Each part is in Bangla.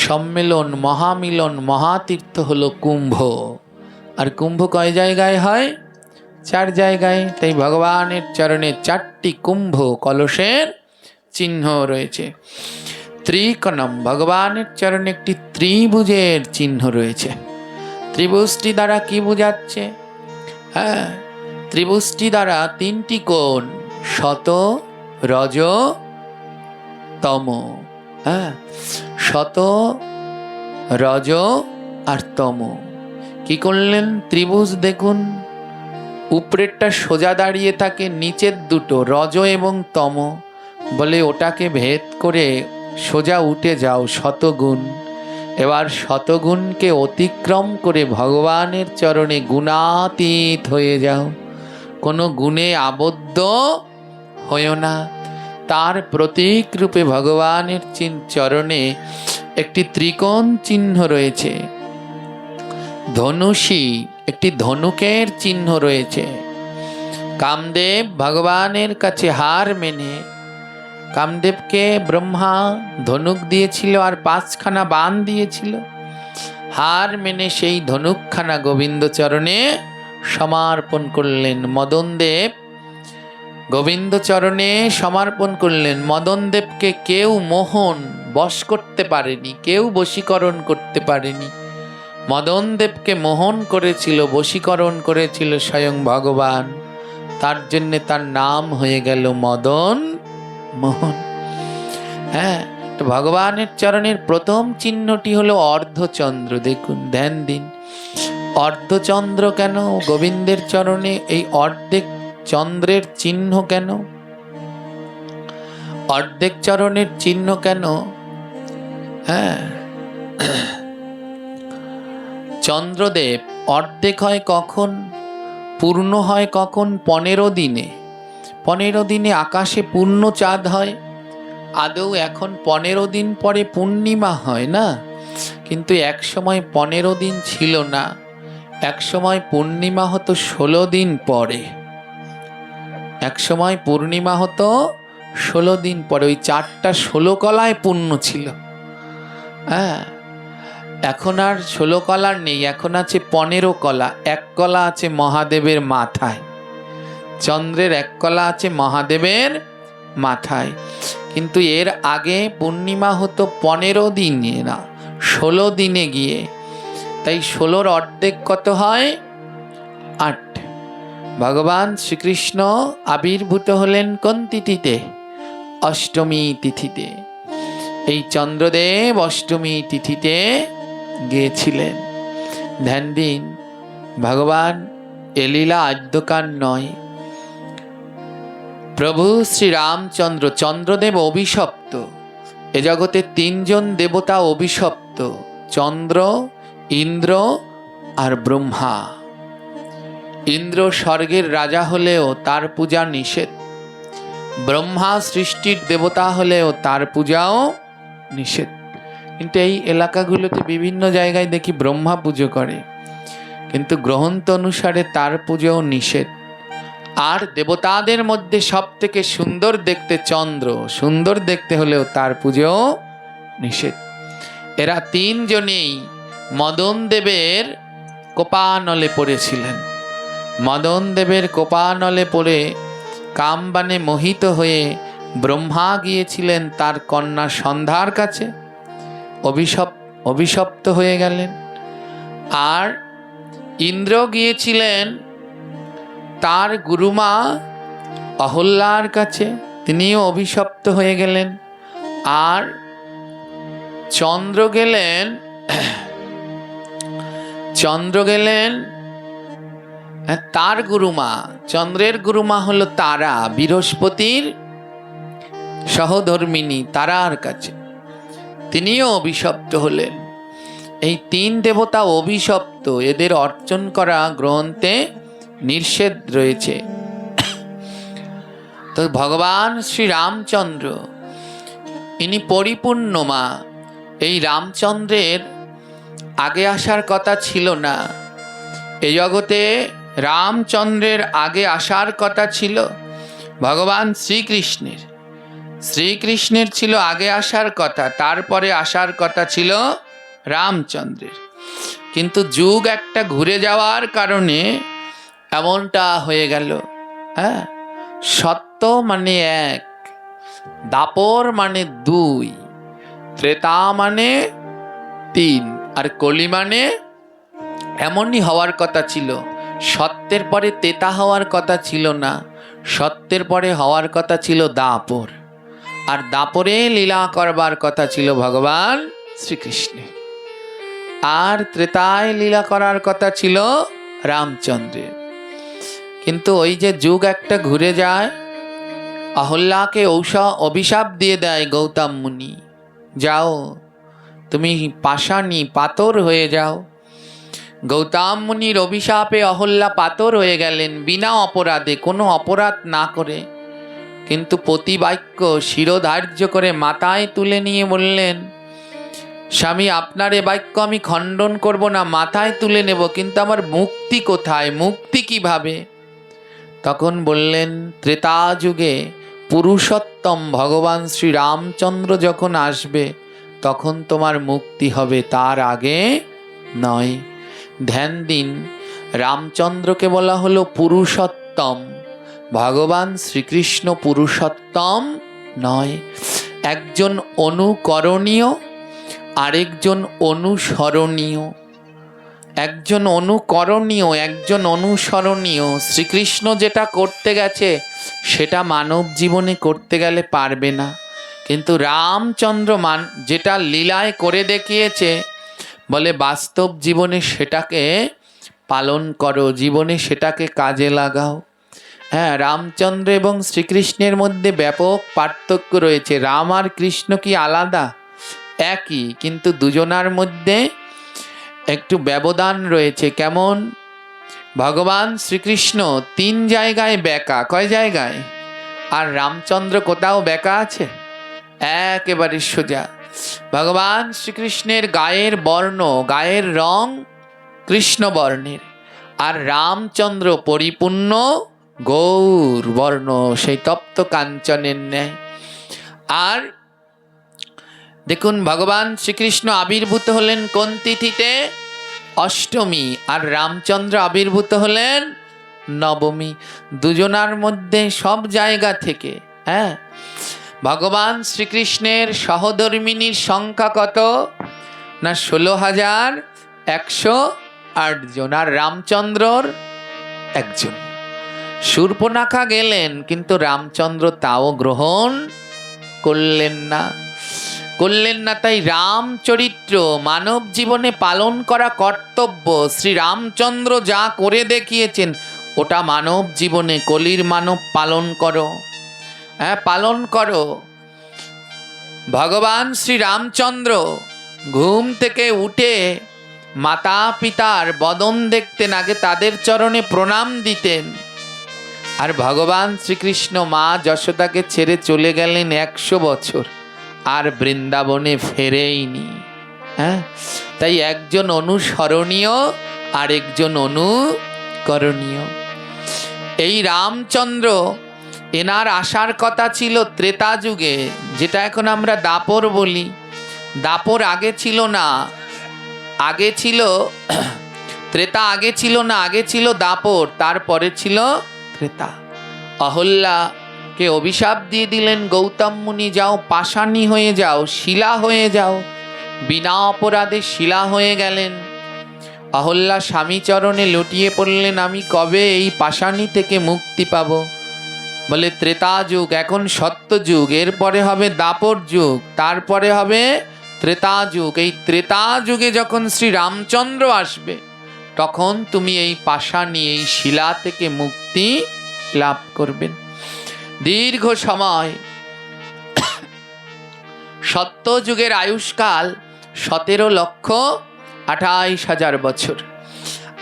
সম্মেলন, মহামিলন, মহাতীর্থ হলো কুম্ভ। আর কুম্ভ কয় জায়গায় হয়? 4 জায়গায়। তাই ভগবানের চরণে 4টি কুম্ভ কলসের চিহ্ন রয়েছে। ত্রিকোণম, ভগবানের চরণে একটি ত্রিভুজের চিহ্ন রয়েছে। ত্রিভুজটি দ্বারা কি বোঝাচ্ছে? হ্যাঁ, ত্রিভুজটি দ্বারা 3টি কোণ, শত, রজ, তম। হ্যাঁ, শত, রজ আর তম। কি করলেন? ত্রিভুজ দেখুন, উপরেরটা সোজা দাঁড়িয়ে থাকে, নিচের দুটো রজ এবং তম, বলে ওটাকে ভেদ করে সোজা উঠে যাও শতগুণ। এবার শতগুণকে অতিক্রম করে ভগবানের চরণে গুণাতীত হয়ে যাও, কোনো গুণে আবদ্ধ হয়েও না। তার প্রতীক রূপে ভগবানের চরণে একটি ত্রিকোণ চিহ্ন রয়েছে, ধনুষী একটি ধনুকের চিহ্ন রয়েছে। কামদেব ভগবানের কাছে হার মেনে, কামদেবকে ব্রহ্মা ধনুক দিয়েছিল আর 5খানা বাণ দিয়েছিল। হার মেনে সেই ধনুকখানা গোবিন্দ চরণে সমর্পণ করলেন। মদনদেব গোবিন্দ চরণে সমর্পণ করলেন। মদনদেবকে কেউ মোহন বশ করতে পারেনি, কেউ বশীকরণ করতে পারেনি। মদনদেবকে মোহন করেছিল, বশীকরণ করেছিল স্বয়ং ভগবান। তার জন্যে তার নাম হয়ে গেল মদন মোহন। হ্যাঁ, তো ভগবানের চরণের প্রথম চিহ্নটি হলো অর্ধচন্দ্র। দেখুন, ধ্যান দিন, অর্ধচন্দ্র কেন গোবিন্দের চরণে? এই অর্ধেক চন্দ্রের চিহ্ন কেন? অর্ধেক চরণের চিহ্ন কেন? হ্যাঁ, চন্দ্রদেব অর্ধেক হয় কখন, পূর্ণ হয় কখন? 15 দিনে। 15 দিনে আকাশে পূর্ণ চাঁদ হয়। আদৌ এখন 15 দিন পরে পূর্ণিমা হয় না, কিন্তু এক সময় 15 দিন ছিল না। এক সময় পূর্ণিমা হতো 16 দিন পরে। এক সময় পূর্ণিমা হতো 16 দিন পরে। ওই 4টা 16 কলায় পূর্ণ ছিল। হ্যাঁ, এখন আর 16 কলার নেই, এখন আছে 15 কলা। 1 কলা আছে মহাদেবের মাথায়। চন্দ্রের 1 কলা আছে মহাদেবের মাথায়। কিন্তু এর আগে পূর্ণিমা হতো 15 দিনে না, 16 দিনে গিয়ে। তাই 16-র অর্ধেক কত হয়? 8। ভগবান শ্রীকৃষ্ণ আবির্ভূত হলেন কোন তিথিতে? অষ্টমী তিথিতে। এই চন্দ্রদেব অষ্টমী তিথিতে গিয়েছিলেন। ধ্যান দিন, ভগবান এ লীলা আদ্যকার নয়। প্রভু শ্রীরামচন্দ্র, চন্দ্রদেব অভিশপ্ত। এ জগতে 3 জন দেবতা অভিশপ্ত, চন্দ্র, ইন্দ্র আর ব্রহ্মা। ইন্দ্র স্বর্গের রাজা হলেও তার পূজা নিষেধ। ব্রহ্মা সৃষ্টির দেবতা হলেও তার পূজাও নিষেধ। কিন্তু এই এলাকাগুলোতে বিভিন্ন জায়গায় দেখি ব্রহ্মা পুজো করে, কিন্তু গ্রন্থ অনুসারে তার পুজোও নিষেধ। আর দেবতাদের মধ্যে সব থেকে সুন্দর দেখতে চন্দ্র, সুন্দর দেখতে হলেও তার পুজোও নিষেধ। এরা 3 জনেই মদন দেবের কোপানলে পড়েছিলেন। মদন দেবের কোপানলে পড়ে কামবানে মোহিত হয়ে ব্রহ্মা গিয়েছিলেন তার কন্যা সন্ধ্যার কাছে, অভিশপ্ত হয়ে গেলেন। আর ইন্দ্র গিয়েছিলেন তার গুরুমা অহল্যার কাছে, তিনিও অভিশপ্ত হয়ে গেলেন। আর চন্দ্র গেলেন তার গুরুমা, চন্দ্রের গুরুমা হলো তারা, বৃহস্পতির সহধর্মিনী তারার কাছে, তিনিও অভিশপ্ত হলেন। এই 3 দেবতা অভিশপ্ত, এদের অর্চন করা গ্রন্থে নিষেধ রয়েছে। তো ভগবান শ্রী রামচন্দ্র ইনি পরিপূর্ণ মা। এই রামচন্দ্রের আগে আসার কথা ছিল না। এ জগতে রামচন্দ্রের আগে আসার কথা ছিল ভগবান শ্রীকৃষ্ণের। শ্রীকৃষ্ণের ছিল আগে আসার কথা, তারপরে আসার কথা ছিল রামচন্দ্রের, কিন্তু যুগ একটা ঘুরে যাওয়ার কারণে এমনটা হয়ে গেল। হ্যাঁ, সত্য মানে এক, দাপর মানে দুই, ত্রেতা মানে তিন, আর কলি মানে এমনই হওয়ার কথা ছিল। সত্যের পরে তেতা হওয়ার কথা ছিল না, সত্যের পরে হওয়ার কথা ছিল দাপর, আর দাপরে লীলা করবার কথা ছিল ভগবান শ্রীকৃষ্ণের, আর ত্রেতায় লীলা করার কথা ছিল রামচন্দ্রের। কিন্তু ওই যে যুগ একটা ঘুরে যায়, অহল্যাকে অভিশাপ দিয়ে দেয় গৌতম মুনি, যাও তুমি পাষাণী পাথর হয়ে যাও। গৌতম মুনির অভিশাপে অহল্যা পাথর হয়ে গেলেন বিনা অপরাধে, কোনো অপরাধ না করে। কিন্তু প্রতিবাক্য শিরোধার্য করে মাথায় তুলে নিয়ে বললেন, স্বামী আপনার এ বাক্য আমি খণ্ডন করব না, মাথায় তুলে নেব, কিন্তু আমার মুক্তি কোথায়, মুক্তি কিভাবে? তখন বললেন, ত্রেতা যুগে পুরুষোত্তম ভগবান শ্রী রামচন্দ্র যখন আসবে তখন তোমার মুক্তি হবে, তার আগে নয়। ধ্যান দিন, রামচন্দ্রকে বলা হলো পুরুষোত্তম, ভগবান শ্রীকৃষ্ণ পুরুষোত্তম নয়। একজন অনুকরণীয়, আরেকজন অনুসরণীয়। একজন অনুকরণীয়, একজন অনুসরণীয়। শ্রীকৃষ্ণ যেটা করতে গেছে সেটা মানব জীবনে করতে গেলে পারবে না, কিন্তু রামচন্দ্র যেটা লীলায় করে দেখিয়েছে, বলে বাস্তব জীবনে সেটাকে পালন করো, জীবনে সেটাকে কাজে লাগাও। হ্যাঁ, রামচন্দ্র এবং শ্রীকৃষ্ণের মধ্যে ব্যাপক পার্থক্য রয়েছে। রাম আর কৃষ্ণ কি আলাদা? একই, কিন্তু দুজনার মধ্যে একটু ব্যবধান রয়েছে। কেমন? ভগবান শ্রীকৃষ্ণ 3 জায়গায় বেঁকা। কয় জায়গায়? আর রামচন্দ্র কোথাও বেঁকা আছে? একেবারে সোজা। ভগবান শ্রীকৃষ্ণের গায়ের বর্ণ, গায়ের রং কৃষ্ণ বর্ণের, আর রামচন্দ্র পরিপূর্ণ গৌর বর্ণ, সেই তপ্ত কাঞ্চনের ন্যায়। আর দেখুন, ভগবান শ্রীকৃষ্ণ আবির্ভূত হলেন কোন তিথিতে? অষ্টমী। আর রামচন্দ্র আবির্ভূত হলেন নবমী। দুজনার মধ্যে সব জায়গা থেকে, হ্যাঁ, ভগবান শ্রীকৃষ্ণের সহধর্মিনীর সংখ্যা কত না? 16,108 জন। আর রামচন্দ্রর একজন। শূর্পণখা গেলেন, কিন্তু রামচন্দ্র তাও গ্রহণ করলেন না। তাই রামচরিত্র মানব জীবনে পালন করা কর্তব্য। শ্রী রামচন্দ্র যা করে দেখিয়েছেন ওটা মানব জীবনে, কলির মানব পালন করো। হ্যাঁ, পালন করো। ভগবান শ্রী রামচন্দ্র ঘুম থেকে উঠে মাতা পিতার বদন দেখতেন, আগে তাদের চরণে প্রণাম দিতেন। আর ভগবান শ্রীকৃষ্ণ মা যশোদাকে ছেড়ে চলে গেলেন 100 বছর, আর বৃন্দাবনে ফেরেইনি। হ্যাঁ, তাই একজন অনুসরণীয়, আর একজন অনুকরণীয়। এই রামচন্দ্র, এনার আসার কথা ছিল ত্রেতা যুগে, যেটা এখন আমরা দাপর বলি। দাপর আগে ছিল না, আগে ছিল ত্রেতা, আগে ছিল না, আগে ছিল দাপর, তারপরে ছিল ত্রেতা। অহল্যাকে অভিশাপ দিয়ে দিলেন গৌতম মুনি, যাও পাষাণী হয়ে যাও, শিলা হয়ে যাও। বিনা অপরাধে শিলা হয়ে গেলেন। অহল্যা স্বামী চরণে লুটিয়ে পড়লেন, আমি কবে এই পাষাণী থেকে মুক্তি পাব? বলে ত্রেতা যুগ, এখন সত্য যুগ, এরপরে হবে দাপর যুগ, তারপরে হবে ত্রেতা যুগ। এই ত্রেতা যুগে যখন শ্রী রামচন্দ্র আসবে, তখন তুমি এই পাষাণী, এই শিলা থেকে মুক্তি লাভ করবেন। দীর্ঘ সময় সত্য যুগের আয়ুষ্কাল 17,28,000 বছর।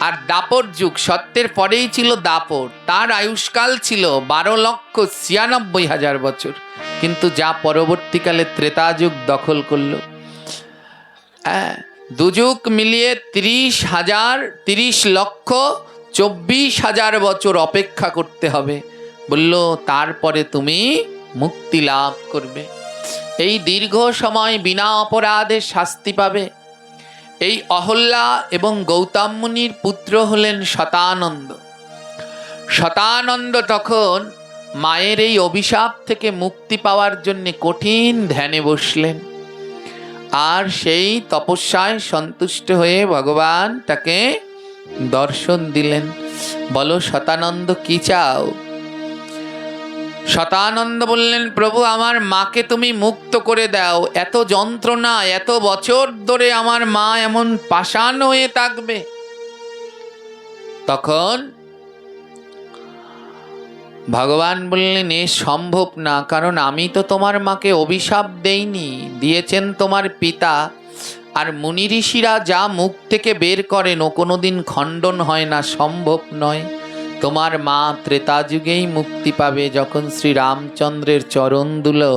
আর দাপর যুগ, সত্যের পরেই ছিল দাপর, তার আয়ুষ্কাল ছিল 12,96,000 বছর। কিন্তু যা পরবর্তীকালে ত্রেতা যুগ দখল করল। দুযুগ মিলিয়ে 30,24,000 বছর অপেক্ষা করতে হবে। বলল তারপরে তুমি মুক্তি লাভ করবে। এই দীর্ঘ সময় বিনা অপরাধে শাস্তি পাবে। এই অহল্যা এবং গৌতম মুনির পুত্র হলেন শতানন্দ। শতানন্দ তখন মায়ের এই অভিশাপ থেকে মুক্তি পাওয়ার জন্য কঠিন ধ্যানে বসলেন। আর সেই তপস্যায় সন্তুষ্ট হয়ে ভগবান তাকে দর্শন দিলেন। বলো শতানন্দ কি চাও? শতানন্দ বললেন, প্রভু আমার মাকে তুমি মুক্ত করে দাও, এত যন্ত্রণা, এত বছর ধরে আমার মা এমন পাষাণ হয়ে থাকবে। তখন ভগবান বললেন, এ সম্ভব না, কারণ আমি তো তোমার মাকে অভিশাপ দেইনি, দিয়েছেন তোমার পিতা। আর মুনি ঋষিরা যা মুখ থেকে বের করেন ও কোনোদিন খণ্ডন হয় না, সম্ভব নয়। তোমার মা ত্রেতা যুগেই মুক্তি পাবে, যখন শ্রী রামচন্দ্রের চরণ ধুলো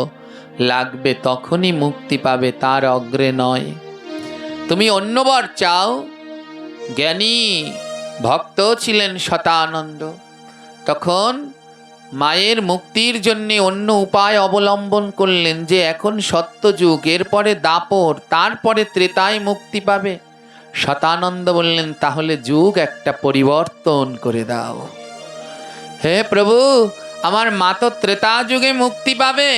লাগবে তখনই মুক্তি পাবে, তার অগ্রে নয়। তুমি অন্য বর চাও। জ্ঞানী ভক্ত ছিলেন শতানন্দ। তখন মায়ের মুক্তির জন্য অন্য উপায় অবলম্বন করলেন, যে এখন সত্যযুগ, এরপরে দাপর, তারপরে ত্রেতায় মুক্তি পাবে। শতানন্দ বললেন, তাহলে যুগ একটা পরিবর্তন করে দাও। হে প্রভু, আমার মা তো ত্রেতা যুগে মুক্তি পাবে,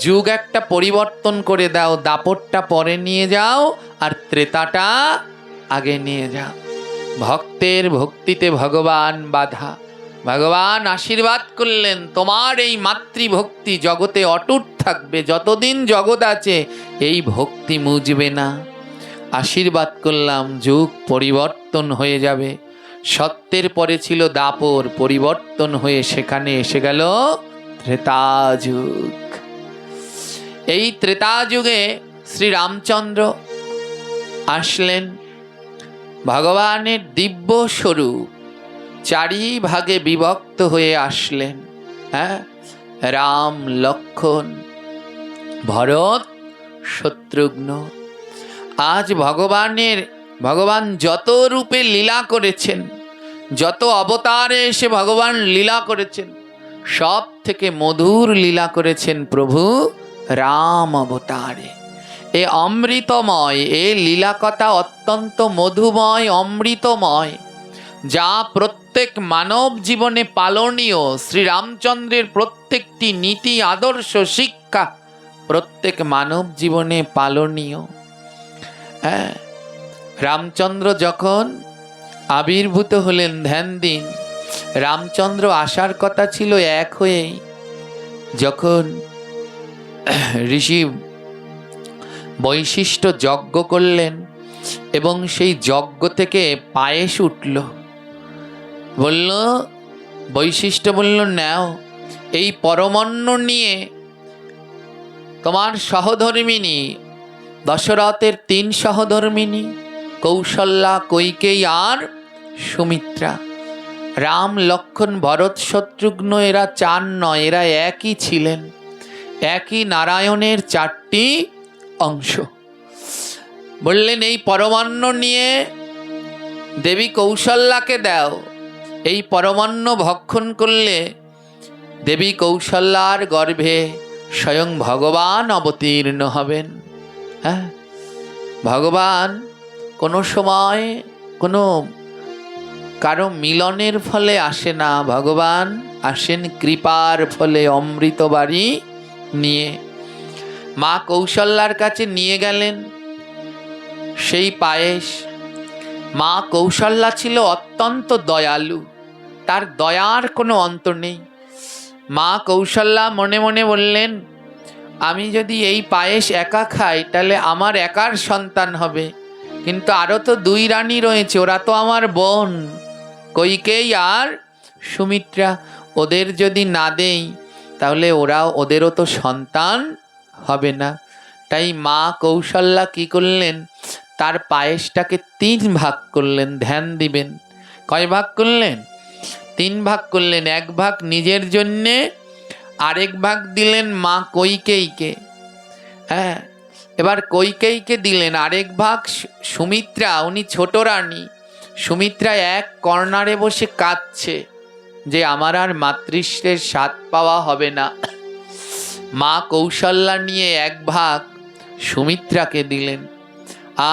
যুগ একটা পরিবর্তন করে দাও, দাপরটা পরে নিয়ে যাও আর ত্রেতাটা আগে নিয়ে যাও। ভক্তের ভক্তিতে ভগবান বাধা। ভগবান আশীর্বাদ করলেন, তোমার এই মাতৃভক্তি জগতে অটুট থাকবে, যতদিন জগৎ আছে এই ভক্তি মুজবে না। আশীর্বাদ করলাম, যুগ পরিবর্তন হয়ে যাবে। সত্যের পরে ছিল দাপর, পরিবর্তন হয়ে সেখানে এসে গেল ত্রেতা যুগ। এই ত্রেতা যুগে শ্রী রামচন্দ্র আসলেন। ভগবানের দিব্য স্বরূপ চারি ভাগে বিভক্ত হয়ে আসলেন। হ্যাঁ, রাম, লক্ষ্মণ, ভরত, শত্রুঘ্ন। আজ ভগবান যত রূপে লীলা করেছেন, যত অবতারে এসে ভগবান লীলা করেছেন, সব থেকে মধুর লীলা করেছেন প্রভু রাম অবতারে। এ অমৃতময়, এ লীলা কথা অত্যন্ত মধুময়, অমৃতময়, যা প্রত্যেক মানব জীবনে পালনীয়। শ্রীরামচন্দ্রের প্রত্যেকটি নীতি, আদর্শ, শিক্ষা প্রত্যেক মানব জীবনে পালনীয়। হ্যাঁ, রামচন্দ্র যখন আবির্ভূত হলেন, ধ্যান দিন, রামচন্দ্র আসার কথা ছিল এক হয়েই। যখন ঋষি বৈশিষ্ট্য যজ্ঞ করলেন এবং সেই যজ্ঞ থেকে পায়েস উঠল, বলল, বৈশিষ্ট্য বলল, নাও এই পরমান্ন নিয়ে তোমার সহধর্মিনী, দশরথের 3 সহধর্মিনী, কৌশল্যা, কৈকেয়ী আর সুমিত্রা, রাম, লক্ষ্মণ, ভরত, শত্রুঘ্ন, এরা 4 নয়, এরা একই ছিলেন, একই নারায়ণের 4টি অংশ। বললেন, এই পরমান্ন নিয়ে দেবী কৌশল্যাকে দাও। এই পরমান্ন ভক্ষণ করলে দেবী কৌশল্যার গর্ভে স্বয়ং ভগবান অবতীর্ণ হবেন। হ্যাঁ, ভগবান কোনো সময় কোনো কারো মিলনের ফলে আসে না, ভগবান আসেন কৃপার ফলে, অমৃত বাড়ি নিয়ে। মা কৌশল্যার কাছে নিয়ে গেলেন সেই পায়েস। মা কৌশল্যা ছিল অত্যন্ত দয়ালু, তার দয়ার কোনো অন্ত নেই। মা কৌশল্যা মনে মনে বললেন, আমি যদি এই পায়েস একা খাই তাহলে আমার একার সন্তান হবে, কিন্তু আরও তো 2 রানী রয়েছে, ওরা তো আমার বোন, কৈকেয়ী আর সুমিত্রা, ওদের যদি না দেই তাহলে ওদেরও তো সন্তান হবে না। তাই মা কৌশল্যা কি করলেন, তার পায়েসটাকে 3 ভাগ করলেন। ধ্যান দিবেন, কয় ভাগ করলেন? 3 ভাগ করলেন। 1 ভাগ নিজের জন্যে, আরেক ভাগ দিলেন মা কৈকেয়ীকে। হ্যাঁ, এবার কৈকেয়ীকে দিলেন, আরেক ভাগ সুমিত্রা, উনি ছোট রানী। সুমিত্রা এক কর্নারে বসে কাঁদছে যে আমার আর মাতৃশ্বের স্বাদ পাওয়া হবে না। মা কৌশল্যা নিয়ে এক ভাগ সুমিত্রাকে দিলেন।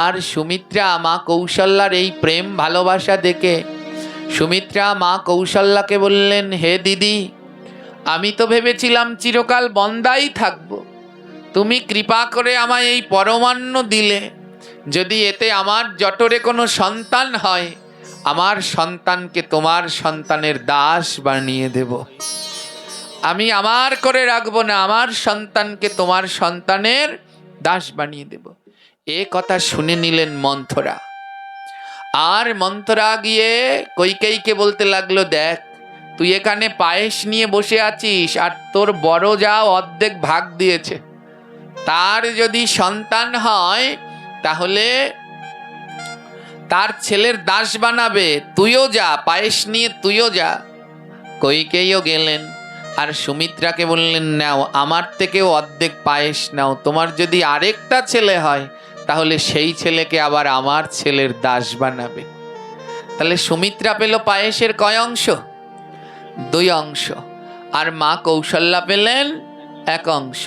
আর সুমিত্রা মা কৌশল্যার এই প্রেম ভালোবাসা দেখে সুমিত্রা মা কৌশল্যাকে বললেন, হে দিদি, আমি তো ভেবেছিলাম চিরকাল বন্দাই থাকব, তুমি কৃপা করে আমায় এই পরমান্ন দিলে, যদি এতে আমার জঠরে কোনো সন্তান হয়, আমার সন্তানকে তোমার সন্তানের দাস বানিয়ে দেব। আমি আমার করে রাখবো না, আমার সন্তানকে তোমার সন্তানের দাস বানিয়ে দেব। এ কথা শুনে নিলেন মন্থরা। আর মন্থরা গিয়ে কইকেয়ীকে বলতে লাগলো, দেখ, তুই এখানে পায়েস নিয়ে বসে আছিস, আর তোর বড় যা অর্ধেক ভাগ দিয়েছে, তার যদি সন্তান হয় তাহলে তার ছেলের দাস বানাবে, তুইও যা, পায়েস নিয়ে তুইও যা। কইকেয়ীও গেলেন, আর সুমিত্রাকে বললেন, নাও, আমার থেকেও অর্ধেক পায়েস নাও, তোমার যদি আরেকটা ছেলে হয় তাহলে সেই ছেলেকে আবার আমার ছেলের দাস বানাবে। তাহলে সুমিত্রা পেল পায়েসের কয় অংশ? 2 অংশ। আর মা কৌশল্যা পেলেন 1 অংশ,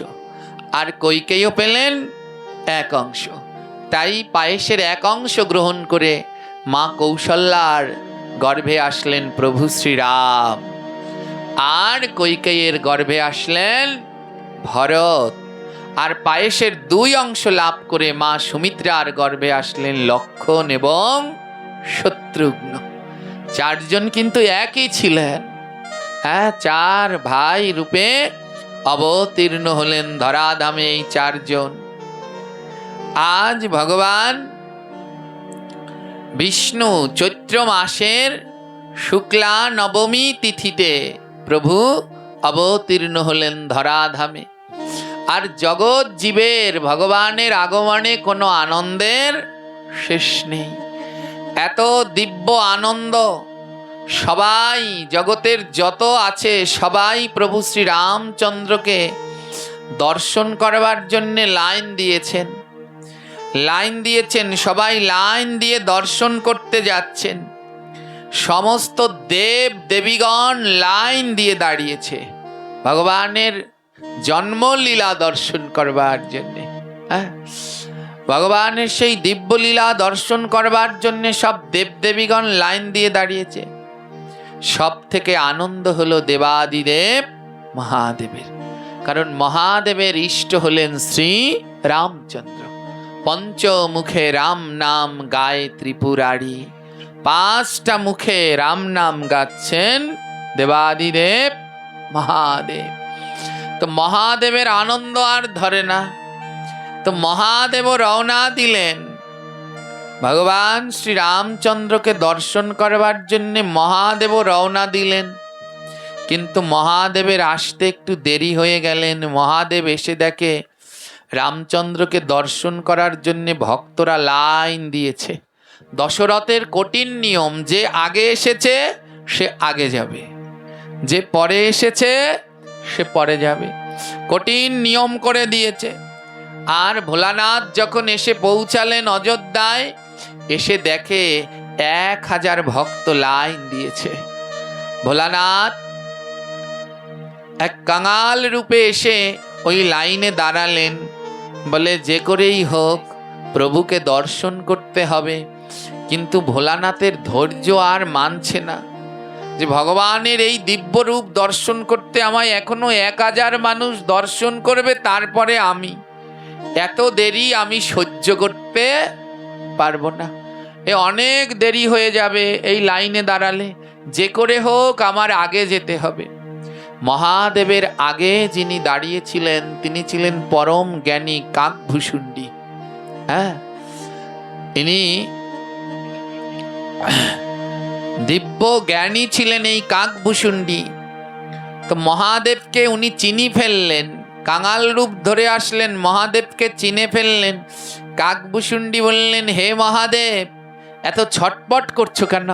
আর কইকেয়ীও পেলেন 1 অংশ। তাই পায়েসের 1 অংশ গ্রহণ করে মা কৌশল্যার গর্ভে আসলেন প্রভু শ্রীরাম, আর কইকেয়ীর গর্ভে আসলেন ভরত। আর পায়েসের 2 অংশ লাভ করে মা সুমিত্রার গর্ভে আসলেন লক্ষ্মণ এবং শত্রুঘ্ন। 4 জন কিন্তু একই ছিলেন। হ্যাঁ, 4 ভাই রূপে অবতীর্ণ হলেন ধরাধামে এই 4 জন। আজ ভগবান বিষ্ণু চৈত্র মাসের শুক্লা নবমী তিথিতে প্রভু অবতীর্ণ হলেন ধরাধামে। আর জগৎ জীবের ভগবানের আগমনে কোনো আনন্দের শেষ নেই। এত দিব্য আনন্দ, সবাই জগতের যত আছে সবাই প্রভু শ্রী রামচন্দ্রকে দর্শন করবার জন্যে লাইন দিয়েছেন, সবাই লাইন দিয়ে দর্শন করতে যাচ্ছেন। সমস্ত দেব দেবীগণ লাইন দিয়ে দাঁড়িয়েছে ভগবানের জন্মলীলা দর্শন করবার জন্যে। হ্যাঁ, ভগবানের সেই দিব্যলীলা দর্শন করবার জন্যে সব দেবদেবীগণ লাইন দিয়ে দাঁড়িয়েছে। সব থেকে আনন্দ হলো দেবাদিদেব মহাদেবের, কারণ মহাদেবের ইষ্ট হলেন শ্রী রামচন্দ্র। পঞ্চমুখে রাম নাম গায় ত্রিপুরারি, 5টা মুখে রাম নাম গাচ্ছেন দেবাদিদেব মহাদেব। তো মহাদেবের আনন্দ আর ধরে না, তো মহাদেবও রওনা দিলেন ভগবান শ্রী রামচন্দ্রকে দর্শন করবার জন্যে। মহাদেবও রওনা দিলেন, কিন্তু মহাদেবের আসতে একটু দেরি হয়ে গেলেন। মহাদেব এসে দেখে রামচন্দ্রকে দর্শন করার জন্যে ভক্তরা লাইন দিয়েছে। দশরথের কঠিন নিয়ম, যে আগে এসেছে সে আগে যাবে, যে পরে এসেছে সে পরে যাবে, কঠিন নিয়ম করে দিয়েছে। আর ভোলানাথ যখন এসে পৌঁছালেন অযোধ্যায়, এসে দেখে 1000 ভক্ত লাইন দিয়েছে। ভোলানাথ এক কাঙাল রূপে এসে ওই লাইনে দাঁড়ালেন, বলে যে করেই হোক প্রভুকে দর্শন করতে হবে। কিন্তু ভোলানাথের ধৈর্য আর মানছে না যে ভগবানের এই দিব্য রূপ দর্শন করতে আমায় এখনো 1000 মানুষ দর্শন করবে, তারপরে আমি, এত দেরি আমি সহ্য করতে পারবো না, এ অনেক দেরি হয়ে যাবে এই লাইনে দাঁড়ালে, যে করে হোক আমার আগে যেতে হবে। মহাদেবের আগে যিনি দাঁড়িয়েছিলেন তিনি ছিলেন পরম জ্ঞানী কাকভূষুণ্ডী। হ্যাঁ, ইনি দিব্য জ্ঞানী ছিলেন এই কাকভূষুণ্ডী। তো মহাদেবকে উনি চিনি ফেললেন, কাঙাল রূপ ধরে আসলেন, মহাদেবকে চিনে ফেললেন। কাকভূষুণ্ডী বললেন, হে মহাদেব, এত ছটপট করছো কেন?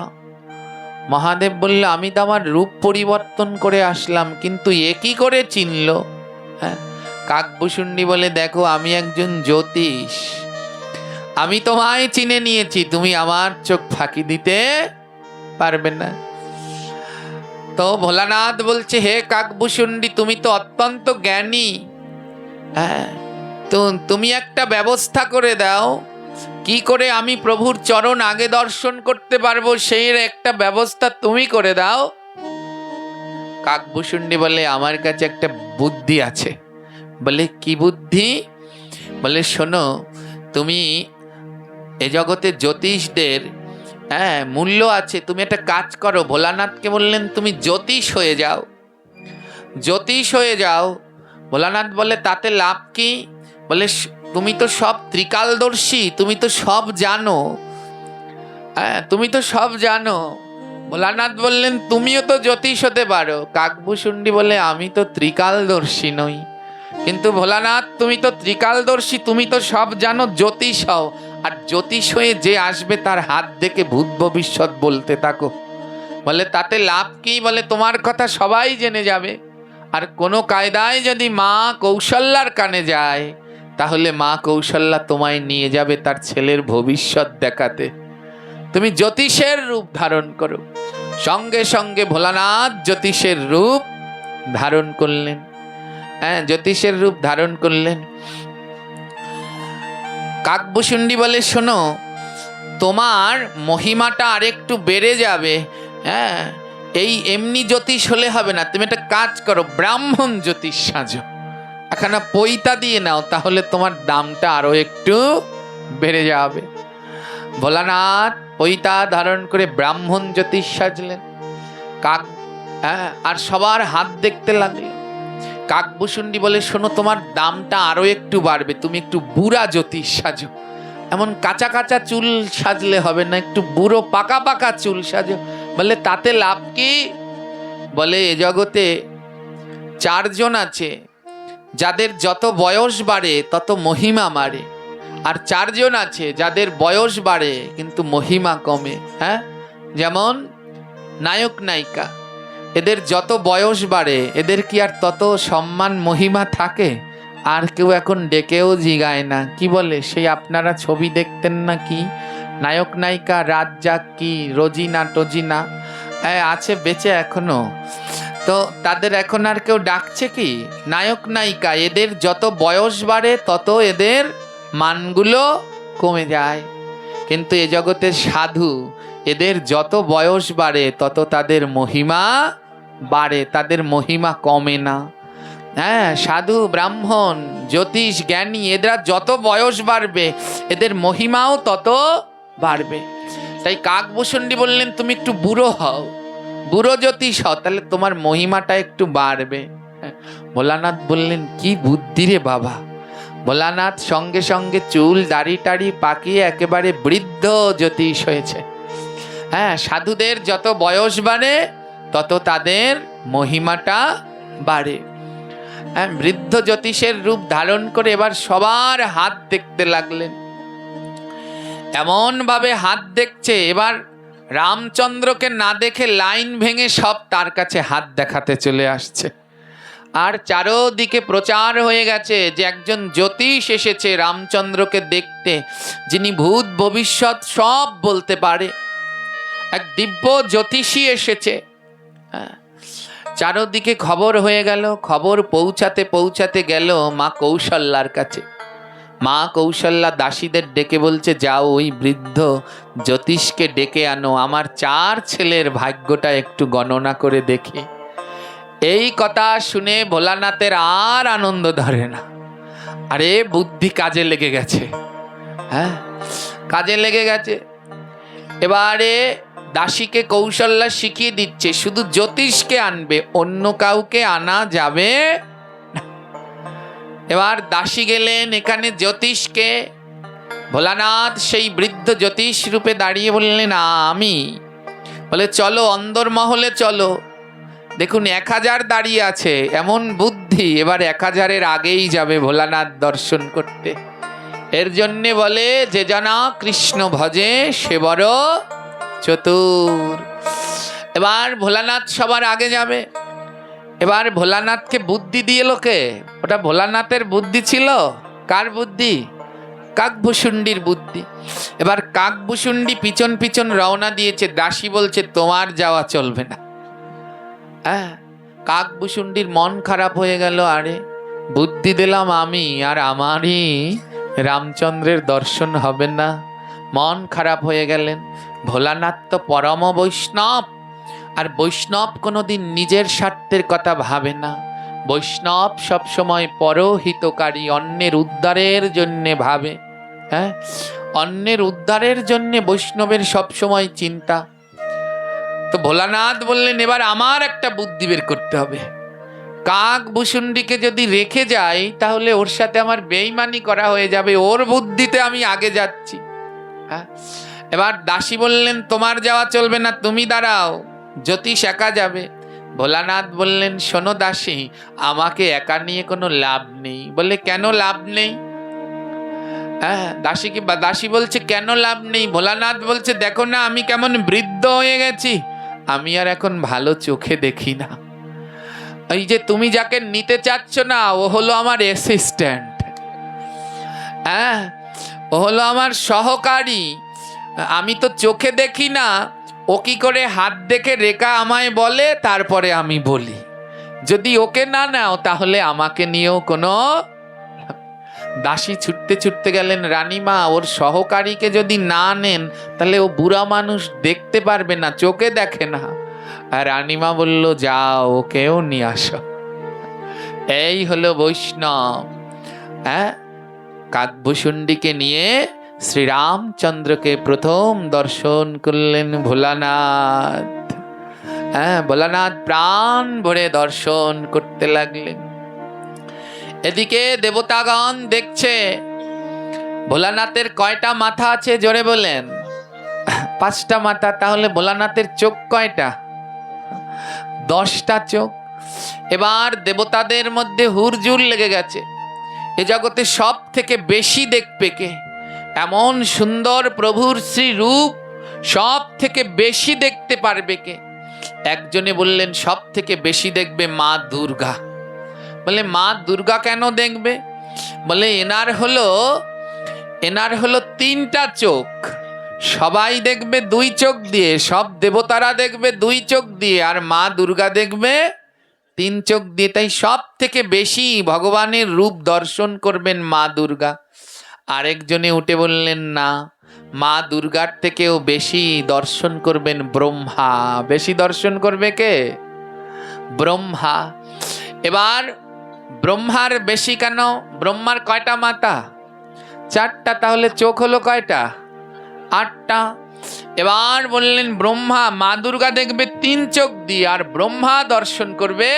মহাদেব বলল, আমি তো আমার রূপ পরিবর্তন করে আসলাম, কিন্তু এ কি করে চিনল? হ্যাঁ, কাকভূষুণ্ডী বলে, দেখো আমি একজন জ্যোতিষ, আমি তোমায় চিনে নিয়েছি, তুমি আমার চোখ ফাঁকি দিতে পারবে না। তো ভোলানাথ বলছে, হে কাকভূষুণ্ডী, তুমি তো অত্যন্ত জ্ঞানী, হ্যাঁ, তো তুমি একটা ব্যবস্থা করে দাও, কি করে আমি প্রভুর চরণ আগে দর্শন করতে পারবো সেই একটা ব্যবস্থা তুমি করে দাও। কাকভূষুণ্ডী বলে আমার কাছে একটা বুদ্ধি আছে। বলে কি বুদ্ধি? বলে শোনো, তুমি এ জগতে জ্যোতিষদের মূল্য আছে, তুমি একটা কাজ করো। ভোলানাথকে বললেন তুমি জ্যোতিষ হয়ে যাও, জ্যোতিষ হয়ে যাও। ভোলানাথ বলে তাতে লাভ কি? বলে তুমি তো সব ত্রিকালদর্শী, তুমি তো সব জানো, তুমি তো সব জানো। ভোলানাথ বললেন তুমিও তো জ্যোতিষ হতে পারো। কাকভূষুণ্ডী বলে আমি তো ত্রিকালদর্শী নই। কিন্তু ভোলানাথ তুমি তো ত্রিকালদর্শী, তুমি তো সব জানো, জ্যোতিষ হও। আর জ্যোতিষ হয়ে যে আসবে তার হাত দেখে ভূত ভবিষ্যৎ বলতে থাকো। বলে তাতে লাভ কি? বলে তোমার কথা সবাই জেনে যাবে, আর কোনো কায়দায় যদি মা কৌশল্যার কানে যায় তাহলে মা কৌশল্যা তোমায় নিয়ে যাবে তার ছেলের ভবিষ্যৎ দেখাতে। তুমি জ্যোতিষের রূপ ধারণ করো। সঙ্গে সঙ্গে ভোলানাথ জ্যোতিষের রূপ ধারণ করলেন। জ্যোতিষের রূপ ধারণ করলেন। কাকভূষুণ্ডী বলে শোনো, তোমার মহিমাটা আরেকটু বেড়ে যাবে। এই এমনি জ্যোতিষ হলে হবে না, তুমি একটা কাজ করো, ব্রাহ্মণ জ্যোতিষ সাজো, এখানে পৈতা দিয়ে নাও, তাহলে তোমার দামটা আরো একটু বেড়ে যাবে। ভোলানাথ পৈতা ধারণ করে ব্রাহ্মণ জ্যোতিষ সাজলেন। আর সবার হাত দেখতে লাগলো। কাকভূষুণ্ডী বলে শোনো, তোমার দামটা আরো একটু বাড়বে, তুমি একটু বুড়া জ্যোতিষ সাজো। এমন কাঁচা কাঁচা চুল সাজলে হবে না, একটু বুড়ো পাকা পাকা চুল সাজো। বলে তাতে লাভ কি? বলে এ জগতে 4 জন আছে যাদের যত বয়স বাড়ে তত মহিমা বাড়ে, আর 4 জন আছে যাদের বয়স বাড়ে কিন্তু মহিমা কমে। যেমন নায়ক নায়িকা, এদের যত বয়স বাড়ে এদের কি আর তত সম্মান মহিমা থাকে? আর কেউ এখন ডেকেও জিগায় না। কি বলে সেই আপনারা ছবি দেখতেন না, কি নায়ক নায়িকা রাজ্জাক কি রোজিনা টজিনা আছে বেঁচে এখনো, তো তাদের এখন আর কেউ ডাকছে কি? নায়ক নায়িকা, এদের যত বয়স বাড়ে তত এদের মানগুলো কমে যায়। কিন্তু এ জগতের সাধু, এদের যত বয়স বাড়ে তত তাদের মহিমা বাড়ে, তাদের মহিমা কমে না। সাধু ব্রাহ্মণ জ্যোতিষ জ্ঞানী এরা যত বয়স বাড়বে এদের মহিমাও তত বাড়বে। তাই কাকভূষুণ্ডী বললেন তুমি একটু বুড়ো হও, বুড়ো জ্যোতিষ হও, তাহলে তোমার মহিমাটা একটু বাড়বে। ভোলানাথ বললেন কি বুদ্ধি রে বাবা। ভোলানাথ সঙ্গে সঙ্গে চুল দাড়ি টাড়ি পাকিয়ে একেবারে বৃদ্ধ জ্যোতিষ হয়েছে। সাধুদের যত বয়স বাড়ে তত তাদের মহিমাটা বাড়ে। বৃদ্ধ জ্যোতিষের রূপ ধারণ করে এবার সবার হাত দেখতে লাগলেন। এমন ভাবে হাত দেখছে, এবার রামচন্দ্রকে না দেখে লাইন ভেঙে সব তার কাছে হাত দেখাতে চলে আসছে। আর চারোদিকে প্রচার হয়ে গেছে যে একজন জ্যোতিষ এসেছে রামচন্দ্রকে দেখতে, যিনি ভূত ভবিষ্যৎ সব বলতে পারে। এক দিব্য জ্যোতিষী এসেছে। চারোদিকে খবর হয়ে গেল। খবর পৌঁছাতে পৌঁছাতে গেল মা কৌশল্যার কাছে। মা কৌশল্যা দাসীদের ডেকে বলছে যাও ওই বৃদ্ধ জ্যোতিষকে ডেকে আনো, আমার 4 ছেলের ভাগ্যটা একটু গণনা করে দেখি। এই কথা শুনে ভোলানাথের আর আনন্দ ধরে না। আরে বুদ্ধি কাজে লেগে গেছে, কাজে লেগে গেছে। এবারে দাসীকে কৌশল্যা শিখিয়ে দিচ্ছে শুধু জ্যোতিষকে আনবে, অন্য কাউকে আনা যাবে না। এবার দাসী গেলেন এখানে জ্যোতিষকে। ভোলানাথ সেই বৃদ্ধ জ্যোতিষ রূপে দাঁড়িয়ে বললেন আমি। বলে চলো অন্দরমহলে চলো, দেখুন 1000 দাঁড়িয়ে আছে, এমন বুদ্ধি এবার 1000-এর আগেই যাবে ভোলানাথ দর্শন করতে। এর জন্যে বলে যে জানা কৃষ্ণ ভজে সে বড় চতুর। এবার ভোলানাথ সবার আগে যাবে। এবার ভোলানাথকে বুদ্ধি দিয়ে লোকে, ওটা ভোলানাথের বুদ্ধি ছিল। কার বুদ্ধি? কাকভূষুণ্ডীর বুদ্ধি। এবার কাকভূষুণ্ডী পিছন পিছন রওনা দিয়েছে। দাসী বলছে তোমার যাওয়া চলবে না। কাকভূষুণ্ডীর মন খারাপ হয়ে গেল। আরে বুদ্ধি দিলাম আমি, আর আমারই রামচন্দ্রের দর্শন হবে না। মন খারাপ হয়ে গেলেন। ভোলানাথ তো পরম বৈষ্ণব, আর বৈষ্ণব কোনোদিন নিজের স্বার্থের কথা ভাবে না। বৈষ্ণব সবসময় পরহিতকারী, অন্যের উদ্ধারের জন্যে ভাবে। হ্যাঁ, অন্যের উদ্ধারের জন্যে বৈষ্ণবের সবসময় চিন্তা। তো ভোলানাথ বললেন, এবার আমার একটা বুদ্ধি বের করতে হবে। কাক ভূষুণ্ডিকে যদি রেখে যাই তাহলে ওর সাথে আমার বেইমানি করা হয়ে যাবে, ওর বুদ্ধিতে আমি আগে যাচ্ছি। হ্যাঁ, এবার দাসী বললেন, তোমার যাওয়া চলবে না, তুমি দাঁড়াও, জ্যোতিষ একা যাবে। ভোলানাথ বললেন, শোনো দাসী, আমাকে একা নিয়ে কোনো লাভ নেই। বলে, কেন লাভ নেই? হ্যাঁ, দাসী বলছে, কেন লাভ নেই? ভোলানাথ বলছে, দেখো না আমি কেমন বৃদ্ধ হয়ে গেছি, আমি আর এখন ভালো চোখে দেখি না। এই যে তুমি যাকে নিতে চাচ্ছ না, ও হলো আমার অ্যাসিস্ট্যান্ট। হ্যাঁ, ও হলো আমার সহকারী, আমি তো চোখে দেখি না। ও কি করে হাত দেখে রেখা আমায় বলে, তারপরে আমি বলি। যদি ওকে না নাও তাহলে আমাকে নিয়েও কোনো। দাসী ছুটতে ছুটতে গেলেন, রানীমা, ওর সহকারীকে যদি না নেন তাহলে ও বুড়া মানুষ, দেখতে পারবে না, চোখে দেখে না। আর রানীমা বলল, যাও, ওকেও নিয়ে আসো। এই হলো বৈষ্ণব। হ্যাঁ, কাকভূষুণ্ডিকে নিয়ে শ্রীরামচন্দ্রকে প্রথম দর্শন করলেন ভোলানাথ। হ্যাঁ, ভোলানাথ প্রাণ ভরে দর্শন করতে লাগলেন। এদিকে দেবতাগণ দেখছে ভোলানাথের কয়টা মাথা আছে, জোরে বলেন। 5টা মাথা। তাহলে ভোলানাথের চোখ কয়টা? 10টা চোখ। এবার দেবতাদের মধ্যে হুড়জুড় লেগে গেছে, এ জগতে সব থেকে বেশি দেখবে কে? এমন সুন্দর প্রভুর শ্রী রূপ সব থেকে বেশি দেখতে পারবে কে? একজনে বললেন, সব থেকে বেশি দেখবে মা দুর্গা। বলে, মা দুর্গা কেন দেখবে? বলে, এনার হলো 3টা চোখ। সবাই দেখবে 2 চোখ দিয়ে, সব দেবতারা দেখবে 2 চোখ দিয়ে, আর মা দুর্গা দেখবে 3 চোখ দিয়ে। তাই সব থেকে বেশি ভগবানের রূপ দর্শন করবেন মা দুর্গা। আরেকজনে উঠে বললেন, না, মা দুর্গার থেকেও বেশি দর্শন করবেন ব্রহ্মা। বেশি দর্শন করবে কে? ব্রহ্মা। এবার ব্রহ্মার বেশি কেন? ব্রহ্মার কয়টা মাথা? 4টা। তাহলে চোখ হলো কয়টা? 8টা। এবার বললেন, ব্রহ্মা, মা দুর্গা দেখবে 3 চোখ দিয়ে, আর ব্রহ্মা দর্শন করবে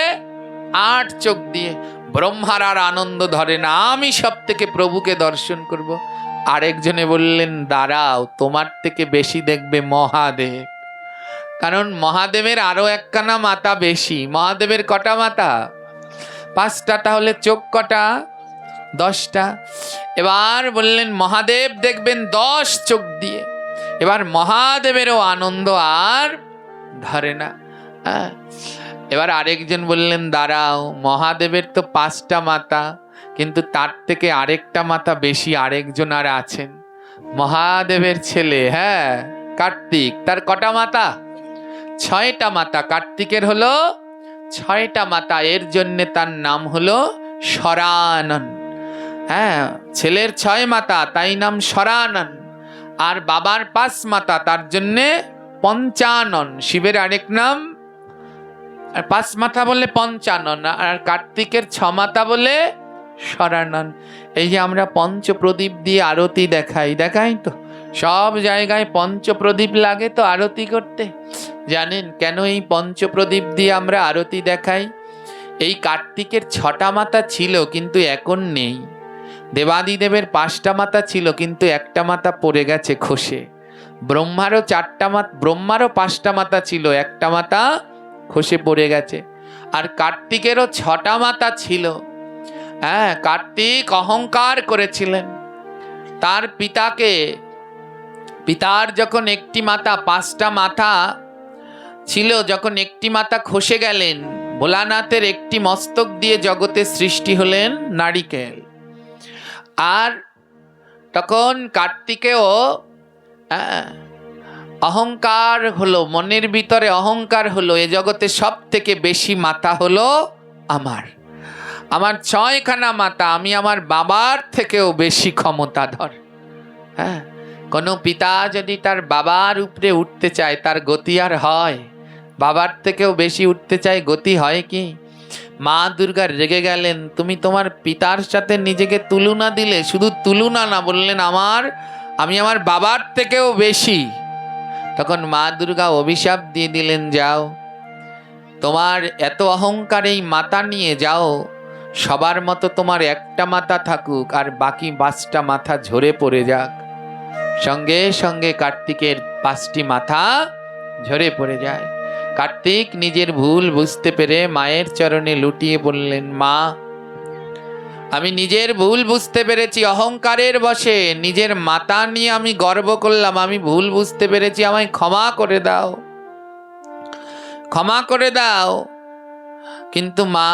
8 চোখ দিয়ে। ব্রহ্মার আর আনন্দ ধরে না, আমি সব থেকে প্রভুকে দর্শন করব। আরেকজনে বললেন, দাঁড়াও, তোমার থেকে বেশি দেখবে মহাদেব, কারণ মহাদেবের আরো 1খানা মাথা বেশি। মহাদেবের কটা মাথা? 5টা। তাহলে চোখ কটা? 10টা। এবার বললেন, মহাদেব দেখবেন 10 চোখ দিয়ে। এবার মহাদেবেরও আনন্দ আর ধরে না। এবার আরেকজন বললেন, দাঁড়াও, মহাদেবের তো 5টা মাথা, কিন্তু তার থেকে আরেকটা মাথা বেশি আরেকজন আর আছেন, মহাদেবের ছেলে, হ্যাঁ, কার্তিক। তার কটা মাথা? 6টা মাথা। কার্তিকের হলো 6টা মাথা, এর জন্য তার নাম হলো সরানন। হ্যাঁ, ছেলের 6 মাথা, তাই নাম সরানন। আর বাবার 5 মাথা, তার জন্যে পঞ্চানন। শিবের আরেক নাম, আর 5 মাথা বলে পঞ্চানন, আর কার্তিকের 6 মাথা বলে সরানন। এই যে আমরা পঞ্চপ্রদীপ দিয়ে আরতি দেখাই তো, সব জায়গায় পঞ্চপ্রদীপ লাগে তো আরতি করতে। জানেন কেন এই পঞ্চপ্রদীপ দিয়ে আমরা আরতি দেখাই? এই কার্তিকের 6টা মাথা ছিল, কিন্তু এখন নেই। দেবাদিদেবের 5টা মাথা ছিল, কিন্তু একটা মাথা পড়ে গেছে খসে। ব্রহ্মারও 4টা মাথা, ব্রহ্মারও 5টা মাথা ছিল, একটা মাথা খসে পড়ে গেছে। আর কার্তিকেরও 6টা মাথা ছিল। হ্যাঁ, কার্তিক অহংকার করেছিলেন তার পিতার যখন একটি মাথা, 5টা মাথা ছিল, যখন একটি মাথা খসে গেলেন, ভোলানাথের একটি মস্তক দিয়ে জগতে সৃষ্টি হলেন নারিকেল। আর তখন কার্তিকেও অহংকার হলো, মনের ভিতরে অহংকার হলো, এ জগতে সব থেকে বেশি মাথা হলো আমার। আমার 6খানা মাথা, আমি আমার বাবার থেকেও বেশি ক্ষমতাধর। হ্যাঁ, কোনো পিতা যদি তার বাবার উপরে উঠতে চায় তার গতি আর হয়? বাবার থেকেও বেশি উঠতে চায়, গতি হয় কি? মা দুর্গা রেগে গেলেন, তুমি তোমার পিতার সাথে নিজেকে তুলনা দিলে। শুধু তুলনা না, বললেন আমি আমার বাবার থেকেও বেশি। তখন মা দুর্গা অভিশাপ দিয়ে দিলেন, যাও, তোমার এত অহংকার, এই মাথা নিয়ে যাও, সবার মতো তোমার একটা মাথা থাকুক আর বাকি 5টা মাথা ঝরে পড়ে যাক। সঙ্গে সঙ্গে কার্তিকের 5টি মাথা ঝরে পড়ে যায়। কার্তিক নিজের ভুল বুঝতে পেরে মায়ের চরণে লুটিয়ে বললেন, মা, আমি নিজের ভুল বুঝতে পেরেছি, অহংকারের বশে নিজের মাথা নিয়ে আমি গর্ব করলাম, আমি ভুল বুঝতে পেরেছি, আমায় ক্ষমা করে দাও, ক্ষমা করে দাও। কিন্তু মা,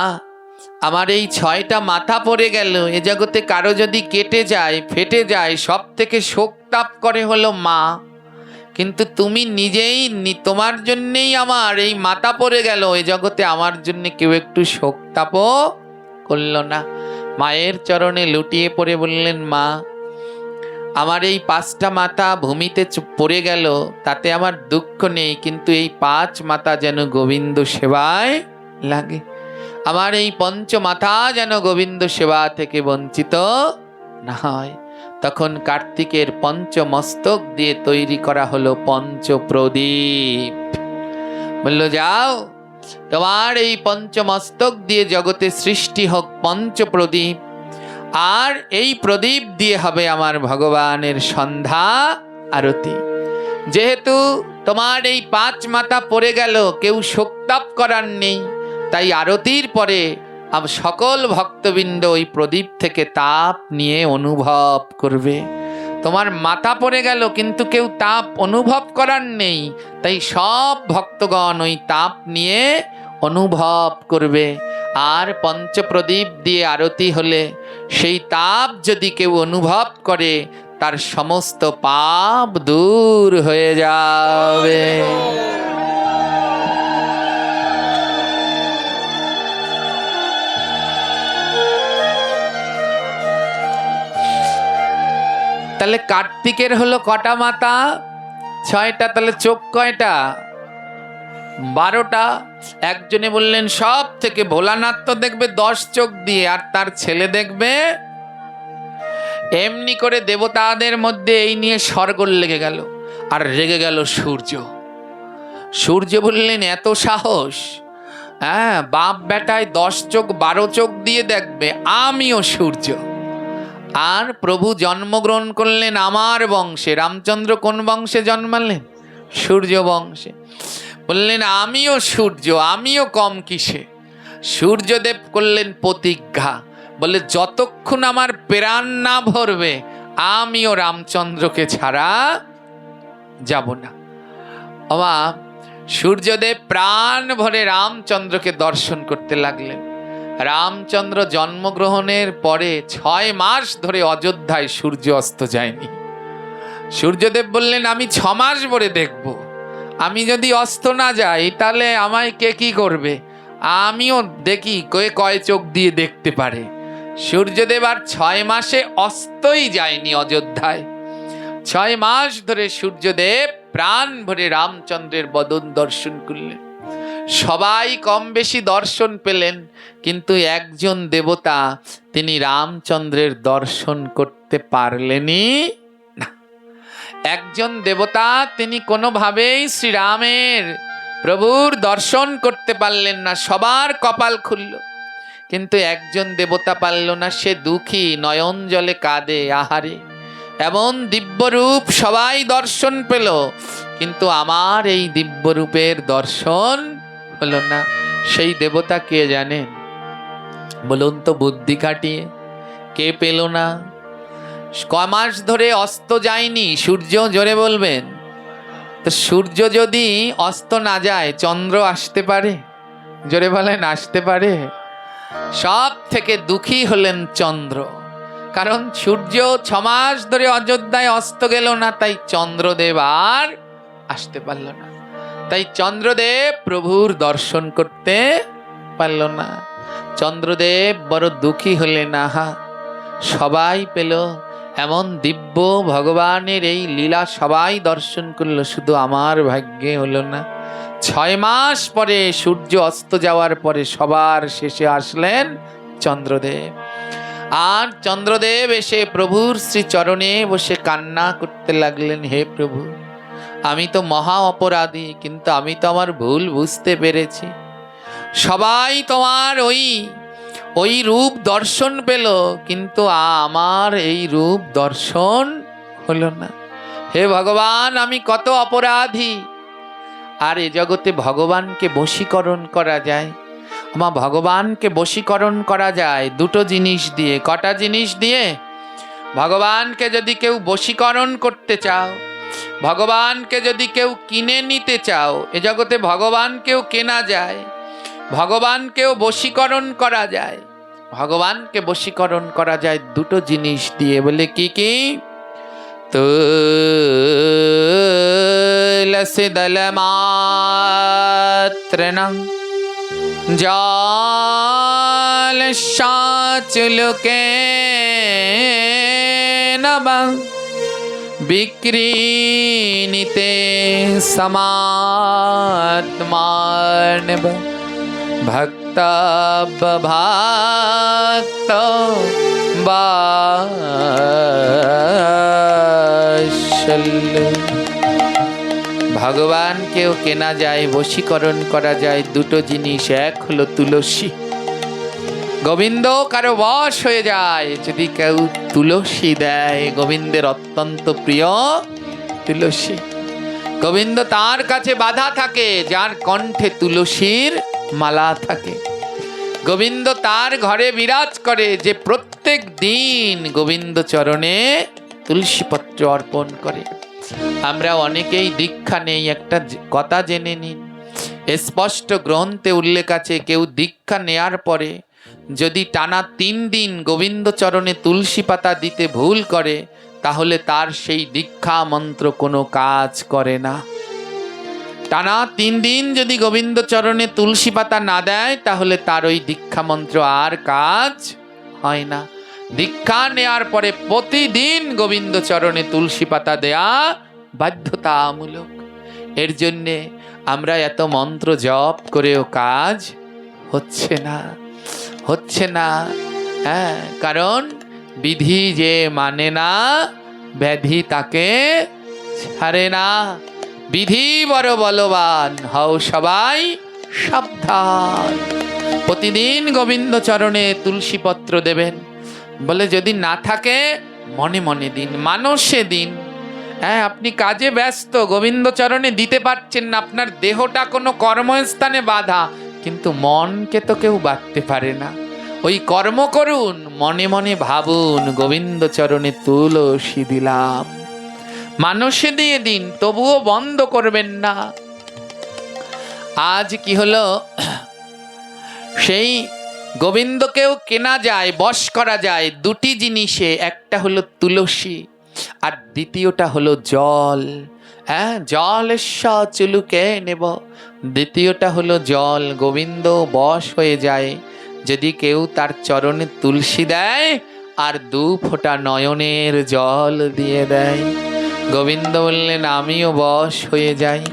আমার এই 6টা মাথা পড়ে গেল, এ জগতে কারো যদি কেটে যায়, ফেটে যায়, সব থেকে শোক তাপ করে হলো মা। কিন্তু তুমি নিজেই, তোমার জন্যেই আমার এই মাথা পড়ে গেল, এ জগতে আমার জন্য কেউ একটু শোক তাপও করলো না। মায়ের চরণে লুটিয়ে পড়ে বললেন, মা, আমার এই 5টা মাথা ভূমিতে পড়ে গেল, তাতে আমার দুঃখ নেই, কিন্তু এই 5 মাথা যেন গোবিন্দ সেবায় লাগে। আমার এই 5 মাথা যেন গোবিন্দ সেবা থেকে বঞ্চিত না হয়। তখন কার্তিকের 5 মস্তক দিয়ে তৈরি করা হলো 5 প্রদীপ। বলল, যাও, তোমার এই 5 মস্তক দিয়ে জগতে সৃষ্টি হোক 5 প্রদীপ, আর এই প্রদীপ দিয়ে হবে আমার ভগবানের সন্ধ্যা আরতি। যেহেতু তোমার এই 5 মাথা পড়ে গেল, কেউ শোকতাপ করার নেই, তাই আরতির পরে সকল ভক্তবৃন্দ ওই প্রদীপ থেকে তাপ নিয়ে অনুভব করবে। তোমার মাথা পড়ে গেল কিন্তু কেউ তাপ অনুভব করার নেই, তাই সব ভক্তগণ ওই তাপ নিয়ে অনুভব করবে। আর 5 প্রদীপ দিয়ে আরতি হলে সেই তাপ যদি কেউ অনুভব করে, তার সমস্ত পাপ দূর হয়ে যাবে। তাহলে কার্তিকের হলো কটা মাথা? 6টা। তাহলে চোখ কয়টা? 12টা। একজনে বললেন, সব থেকে ভোলানাথ তো দেখবে 10 চোখ দিয়ে, আর তার ছেলে দেখবে। এমনি করে দেবতাদের মধ্যে এই নিয়ে সরগোল লেগে গেল। আর রেগে গেল সূর্য। সূর্য বললেন, এত সাহস! হ্যাঁ, বাপ বেটায় 10 চোখ 12 চোখ দিয়ে দেখবে, আমিও সূর্য। আর প্রভু জন্মগ্রহণ করলেন আমার বংশে। রামচন্দ্র কোন বংশে জন্মালেন? সূর্য বংশে। বললেন, আমিও সূর্য, আমিও কম কিসে? সূর্যদেব করলেন প্রতিজ্ঞা, বলে, যতক্ষণ আমার প্রাণ না ভরবে আমিও রামচন্দ্রকে ছাড়া যাব না। বাবা, সূর্যদেব প্রাণ ভরে রামচন্দ্রকে দর্শন করতে লাগলেন। রামচন্দ্র জন্মগ্রহণের পরে 6 মাস ধরে অযোধ্যায় সূর্য অস্ত যায়নি। সূর্যদেব বললেন, আমি 6 মাস ভরে দেখব, আমি যদি অস্ত না যাই তাহলে আমায় কে কি করবে, আমিও দেখি কয় চোখ দিয়ে দেখতে পারে। সূর্যদেব আর 6 মাসে অস্তই যায়নি অযোধ্যায়। 6 মাস ধরে সূর্যদেব প্রাণ ভরে রামচন্দ্রের বদন দর্শন করলেন। সবাই কম বেশি দর্শন পেলেন, কিন্তু একজন দেবতা তিনি রামচন্দ্রের দর্শন করতে পারলেনই না। একজন দেবতা তিনি কোনোভাবেই শ্রীরামের প্রভুর দর্শন করতে পারলেন না। সবার কপাল খুলল, কিন্তু একজন দেবতা পারল না। সে দুঃখী, নয়ন জলে কাঁদে, আহারে, এমন দিব্যরূপ সবাই দর্শন পেল, কিন্তু আমার এই দিব্যরূপের দর্শন হলো না। সেই দেবতা কে জানেন? বলুন তো, বুদ্ধি খাটিয়ে কে পেল না? কমাস ধরে অস্ত যায়নি সূর্য, জোরে বলবেন। তো সূর্য যদি অস্ত না যায়, চন্দ্র আসতে পারে? জোরে বলেন, আসতে পারে? সব থেকে দুঃখী হলেন চন্দ্র, কারণ সূর্য 6 মাস ধরে অযোধ্যায় অস্ত গেল না, তাই চন্দ্রদেব আর আসতে পারল না। তাই চন্দ্রদেব প্রভুর দর্শন করতে পারল না। চন্দ্রদেব বড় দুঃখী হলেন। আহা, সবাই পেল, এমন দিব্য ভগবানের এই লীলা সবাই দর্শন করলো, শুধু আমার ভাগ্যে হলো না। 6 মাস পরে সূর্য অস্ত যাওয়ার পরে সবার শেষে আসলেন চন্দ্রদেব। আর চন্দ্রদেব এসে প্রভুর শ্রীচরণে বসে কান্না করতে লাগলেন, হে প্রভু, আমি তো মহা অপরাধী, কিন্তু আমি তো আমার ভুল বুঝতে পেরেছি। সবাই তোমার ওই রূপ দর্শন পেল, কিন্তু আমার এই রূপ দর্শন হলো না। হে ভগবান, আমি কত অপরাধী। আর এ জগতে ভগবানকে বশীকরণ করা যায়। আমার ভগবানকে বশীকরণ করা যায় দুটো জিনিস দিয়ে। কটা জিনিস দিয়ে? ভগবানকে যদি কেউ বশীকরণ করতে চাও, ভগবানকে যদি কেউ কিনে নিতে চাও, এ জগতে ভগবানকেও কেনা যায়, ভগবানকেও বশীকরণ করা যায়। ভগবানকে বশীকরণ করা যায় দুটো জিনিস দিয়ে। বলে কি কি? তুলসী দল মাত্রং জাল সাচুলুকে নবং বিক্রীণিতে সমাত্মানব ভক্ত বাৎসল্য। ভগবানকেও কেনা যায়, বশীকরণ করা যায় দুটো জিনিস। এক হলো তুলসী। গোবিন্দ কারো বশ হয়ে যায় যদি কেউ তুলসী দেয়। গোবিন্দের অত্যন্ত প্রিয় তুলসী। গোবিন্দ তার কাছে বাধা থাকে যার কণ্ঠে তুলসীর মালা থাকে। গোবিন্দ তার ঘরে বিরাজ করে যে প্রত্যেক দিন গোবিন্দ চরণে তুলসী পত্র অর্পণ করে। আমরা অনেকেই দীক্ষা নেই, একটা কথা জেনে নিন। স্পষ্ট গ্রন্থে উল্লেখ আছে, কেউ দীক্ষা নেয়ার পরে যদি টানা 3 দিন গোবিন্দ চরণে তুলসী পাতা দিতে ভুল করে, তাহলে তার সেই দীক্ষা মন্ত্র কোনো কাজ করে না। টানা 3 দিন যদি গোবিন্দ চরণে তুলসী পাতা না দেয়, তাহলে তার ওই দীক্ষা মন্ত্র আর কাজ হয় না। দীক্ষা নেয়ার পরে প্রতিদিন গোবিন্দ চরণে তুলসী পাতা দেয়া বাধ্যতামূলক। এর জন্যে আমরা এত মন্ত্র জপ করেও কাজ হচ্ছে না। হ্যাঁ, কারণ বিধি যে মানে না, ব্যাধি তাকে ছাড়ে না। বিধি বড় বলবান, হও সবাই সাবধান। প্রতিদিন গোবিন্দ চরণে তুলসী পত্র দেবেন। বলে যদি না থাকে মনে মনে দিন, মানসে দিন। হ্যাঁ, আপনি কাজে ব্যস্ত, গোবিন্দ চরণে দিতে পারছেন না, আপনার দেহটা কোনো কর্মস্থানে বাধা, কিন্তু মনকে তো কেউ বাঁধতে পারে না। ওই কর্ম করুন, মনে মনে ভাবুন গোবিন্দ চরণে তুলসী দিলাম। মানসে দিয়ে দিন, তবুও বন্ধ করবেন না। আজ কি হলো, সেই গোবিন্দকেও কেনা যায়, বশ করা যায় দুটি জিনিসে। একটা হলো তুলসী, আর দ্বিতীয়টা হলো জল। হ্যাঁ, জল চুলুকে নেব। দ্বিতীয়টা হলো জল। গোবিন্দ বশ হয়ে যায় যদি কেউ তার চরণে তুলসী দেয় আর 2 ফোঁটা নয়নের জল দিয়ে দেয়। গোবিন্দ বললেন, আমিও বশ হয়ে যাই।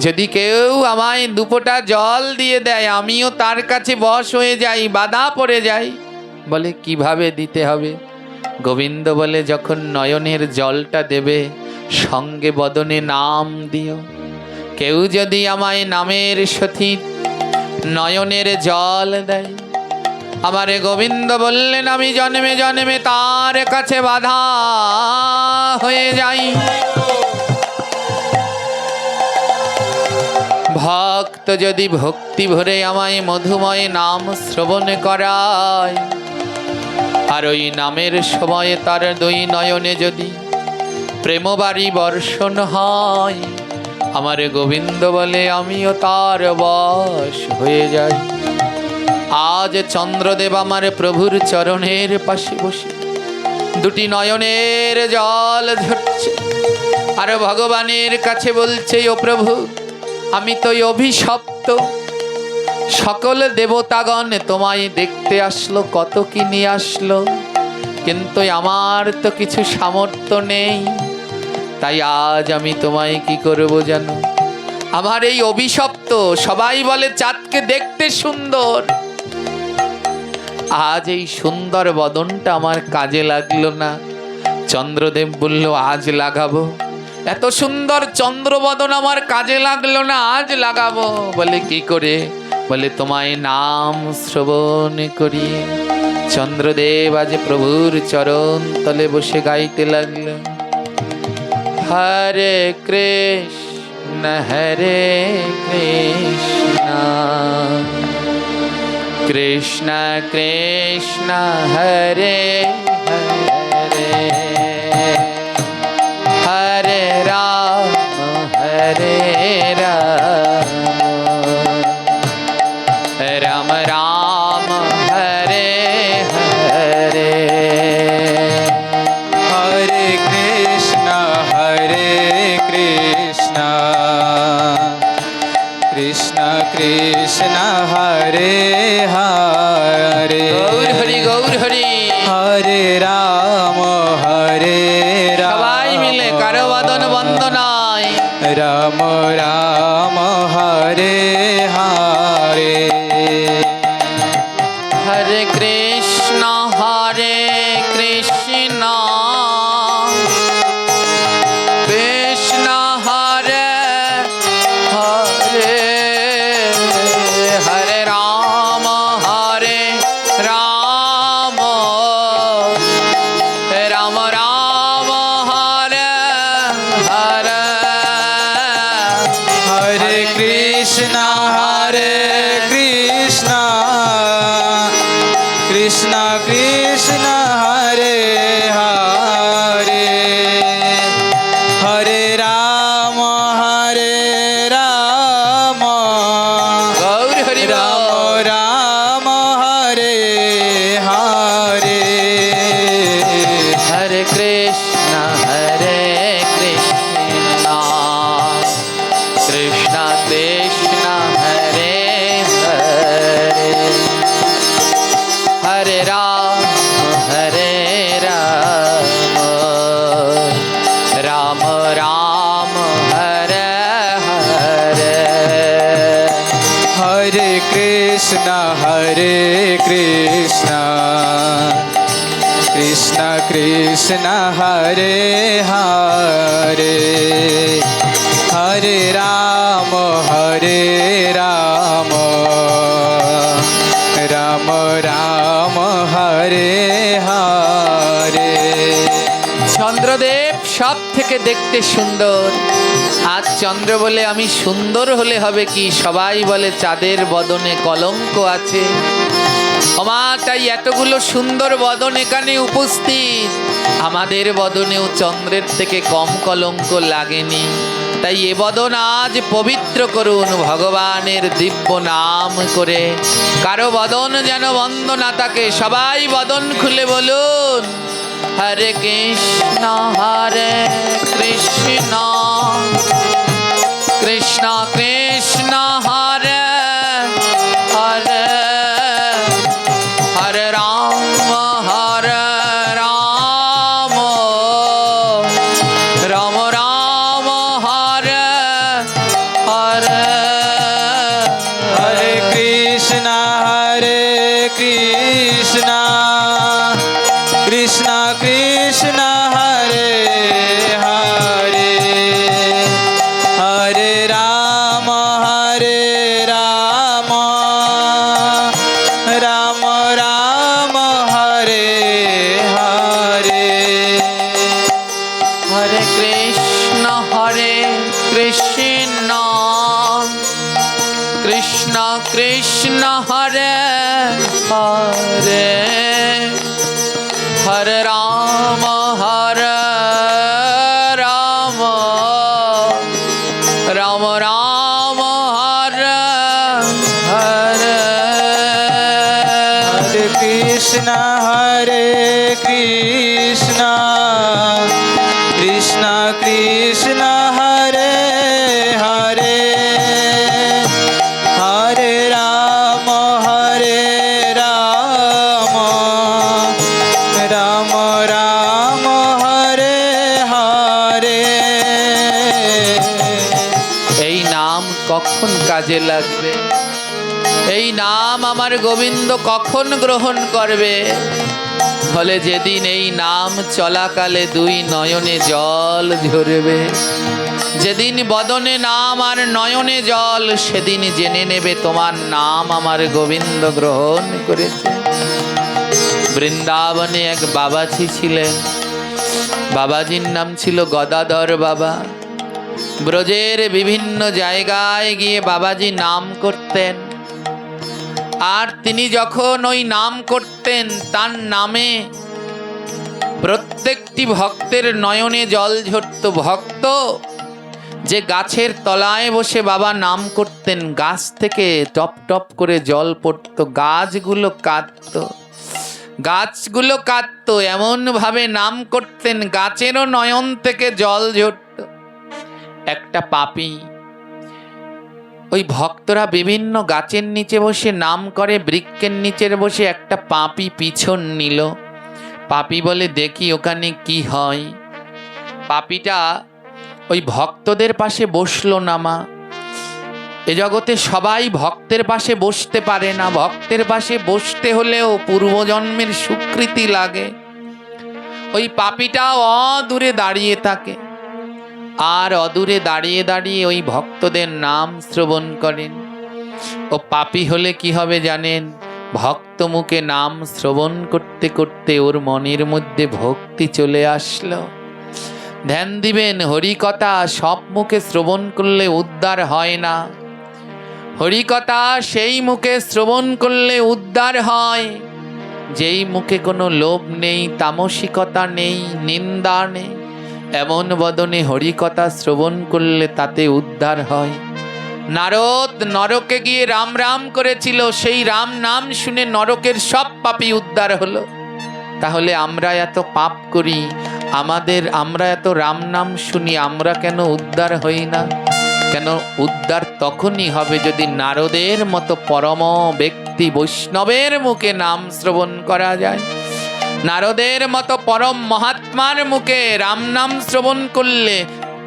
যদি কেউ আমায় 2 ফোঁটা জল দিয়ে দেয়, আমিও তার কাছে বশ হয়ে যাই, বাধা পড়ে যাই। বলে কিভাবে দিতে হবে? গোবিন্দ বলে, যখন নয়নের জলটা দেবে, সঙ্গে বদনে নাম দিও। কেউ যদি আমায় নামের সহিত নয়নের জল দেয়, আমারে গোবিন্দ বললেন, আমি জন্মে জন্মে তার কাছে বাধা হয়ে যাই। ভক্ত যদি ভক্তি ভরে আমায় মধুময় নাম শ্রবণ করায়, আর ওই নামের সময়ে তার 2 নয়নে যদি প্রেমবাড়ি বর্ষণ হয়, আমার গোবিন্দ বলে আমিও তার বশ হয়ে যাই। আজ চন্দ্রদেব আমার প্রভুর চরণের পাশে বসে 2টি নয়নের জল ঝরছে, আর ভগবানের কাছে বলছে, ও প্রভু, আমি তো অভিশপ্ত, সকল দেবতাগণ তোমায় দেখতে আসলো, কত কি নিয়ে আসলো, কিন্তু আমার তো কিছু সামর্থ্য নেই। তাই আজ আমি তোমায় কি করবো জানো? আমার এই অভিশপ্ত, সবাই বলে চাঁদকে দেখতে সুন্দর, আজ এই সুন্দর বদনটা আমার কাজে লাগলো না। চন্দ্রদেব বলল আজ লাগাবো। এত সুন্দর চন্দ্রবদন আমার কাজে লাগলো না, আজ লাগাবো। বলে কি করে? বলে তোমায় নাম শ্রবণ করিয়ে। চন্দ্রদেব আজ প্রভুর চরণ তলে বসে গাইতে লাগলো, হরে কৃষ্ণ হরে কৃষ্ণ কৃষ্ণ কৃষ্ণ হরে হরে, হরে রাম হরে রাম, রাম রাম হরে হরে। হরে কৃষ্ণ কৃষ্ণ কৃষ্ণ হরে হরে, গৌর হরি গৌর হরি। হরে রাম সবাই মিলে কারো বদন বন্ধ নয়। রাম রাম হরে হরে, হরে কৃষ্ণ কৃষ্ণ কৃষ্ণ হরে হরে, হরে রাম রাম রাম রাম হরে হরে, হরে কৃষ্ণ কৃষ্ণ কৃষ্ণ হরে হরে, হরে রাম গৌর হরি রাম রাম হরে হরে, হরে কৃষ্ণ কৃষ্ণ কৃষ্ণ কৃষ্ণ হরে হরে, হরে রাম রাম রাম হরে হরে, হরে কৃষ্ণ কৃষ্ণ কৃষ্ণ হরে হরে, হরে রাম রাম রাম হরে হরে। চন্দ্রদেব সব থেকে দেখতে সুন্দর। আজ চন্দ্র বলে আমি সুন্দর হলে হবে কি? সবাই বলে চাঁদের বদনে কলঙ্ক আছে। ওমা, তাই এতগুলো সুন্দর বদন এখানে উপস্থিত, আমাদের বদনেও চন্দ্রের থেকে কম কলঙ্ক লাগেনি। তাই এ বদন আজ পবিত্র করুন ভগবানের দিব্য নাম করে। কারো বদন যেন বন্ধ না থাকে, সবাই বদন খুলে বলুন হরে কৃষ্ণ কৃষ্ণ কৃষ্ণ কৃষ্ণ হরে হরে, হরে রাম রাম রাম রাম হরে হরে, হরে কৃষ্ণ কৃষ্ণ কৃষ্ণ হরে হরে, হরে রাম রাম রাম হরে হরে, হরে কৃষ্ণ কৃষ্ণ কৃষ্ণ কৃষ্ণ হরে হরে, হরে রাম রাম রাম রাম হরে হরে, হরে কৃষ্ণ কৃষ্ণ কৃষ্ণ হরে হরে, হরে রাম কখন কাজে লাগবে? এই নাম আমার গোবিন্দ কখন গ্রহণ করবে? বলে যেদিন এই নাম চলাকালে দুই নয়নে জল ঝরবে, যেদিন বদনে নাম আর নয়নে জল, সেদিন জেনে নেবে তোমার নাম আমার গোবিন্দ গ্রহণ করেছে। বৃন্দাবনে এক বাবাজি ছিলেন, বাবাজির নাম ছিল গদাধর বাবা। ব্রজের বিভিন্ন জায়গায় গিয়ে বাবাজি নাম করতেন, আর তিনি যখন ওই নাম করতেন তার নামে প্রত্যেকটি ভক্তের নয়নে জল ঝরত। ভক্ত যে গাছের তলায় বসে বাবা নাম করতেন, গাছ থেকে টপ টপ করে জল পড়ত, গাছগুলো কাঁদত, গাছগুলো কাঁদত, এমন ভাবে নাম করতেন গাছেরও নয়ন থেকে জল ঝরত। একটা পাপী, ওই ভক্তরা বিভিন্ন গাছের নিচে বসে নাম করে, বৃক্ষের নিচে বসে একটা পাপী পিছন নিল। পাপী বলে দেখি ওখানে কি হয়। পাপীটা ওই ভক্তদের পাশে বসলো না। মা, এ জগতে সবাই ভক্তের পাশে বসতে পারে না, ভক্তের পাশে বসতে হলেও পূর্বজন্মের স্বীকৃতি লাগে। ওই পাপীটা অদূরে দাঁড়িয়ে থাকে, আর অদূরে দাঁড়িয়ে দাঁড়িয়ে ওই ভক্তদের নাম শ্রবণ করেন। ও পাপী হলে কি হবে জানেন? ভক্ত মুখে নাম শ্রবণ করতে করতে ওর মনের মধ্যে ভক্তি চলে আসলো। ধ্যান দিবেন, হরিকথা সব মুখে শ্রবণ করলে উদ্ধার হয় না। হরিকথা সেই মুখে শ্রবণ করলে উদ্ধার হয় যেই মুখে কোনো লোভ নেই, তামসিকতা নেই, নিন্দা নেই। এমন বদনে হরিকথা শ্রবণ করলে তাতে উদ্ধার হয়। নারদ নরকে গিয়ে রাম রাম করেছিল, সেই রাম নাম শুনে নরকের সব পাপী উদ্ধার হলো। তাহলে আমরা এত পাপ করি, আমরা এত রাম নাম শুনি, আমরা কেন উদ্ধার হই না? কেন উদ্ধার তখনই হবে যদি নারদের মতো পরম ব্যক্তি বৈষ্ণবের মুখে নাম শ্রবণ করা যায়। নারদের মতো পরম মহাত্মার মুখে রাম নাম শ্রবণ করলে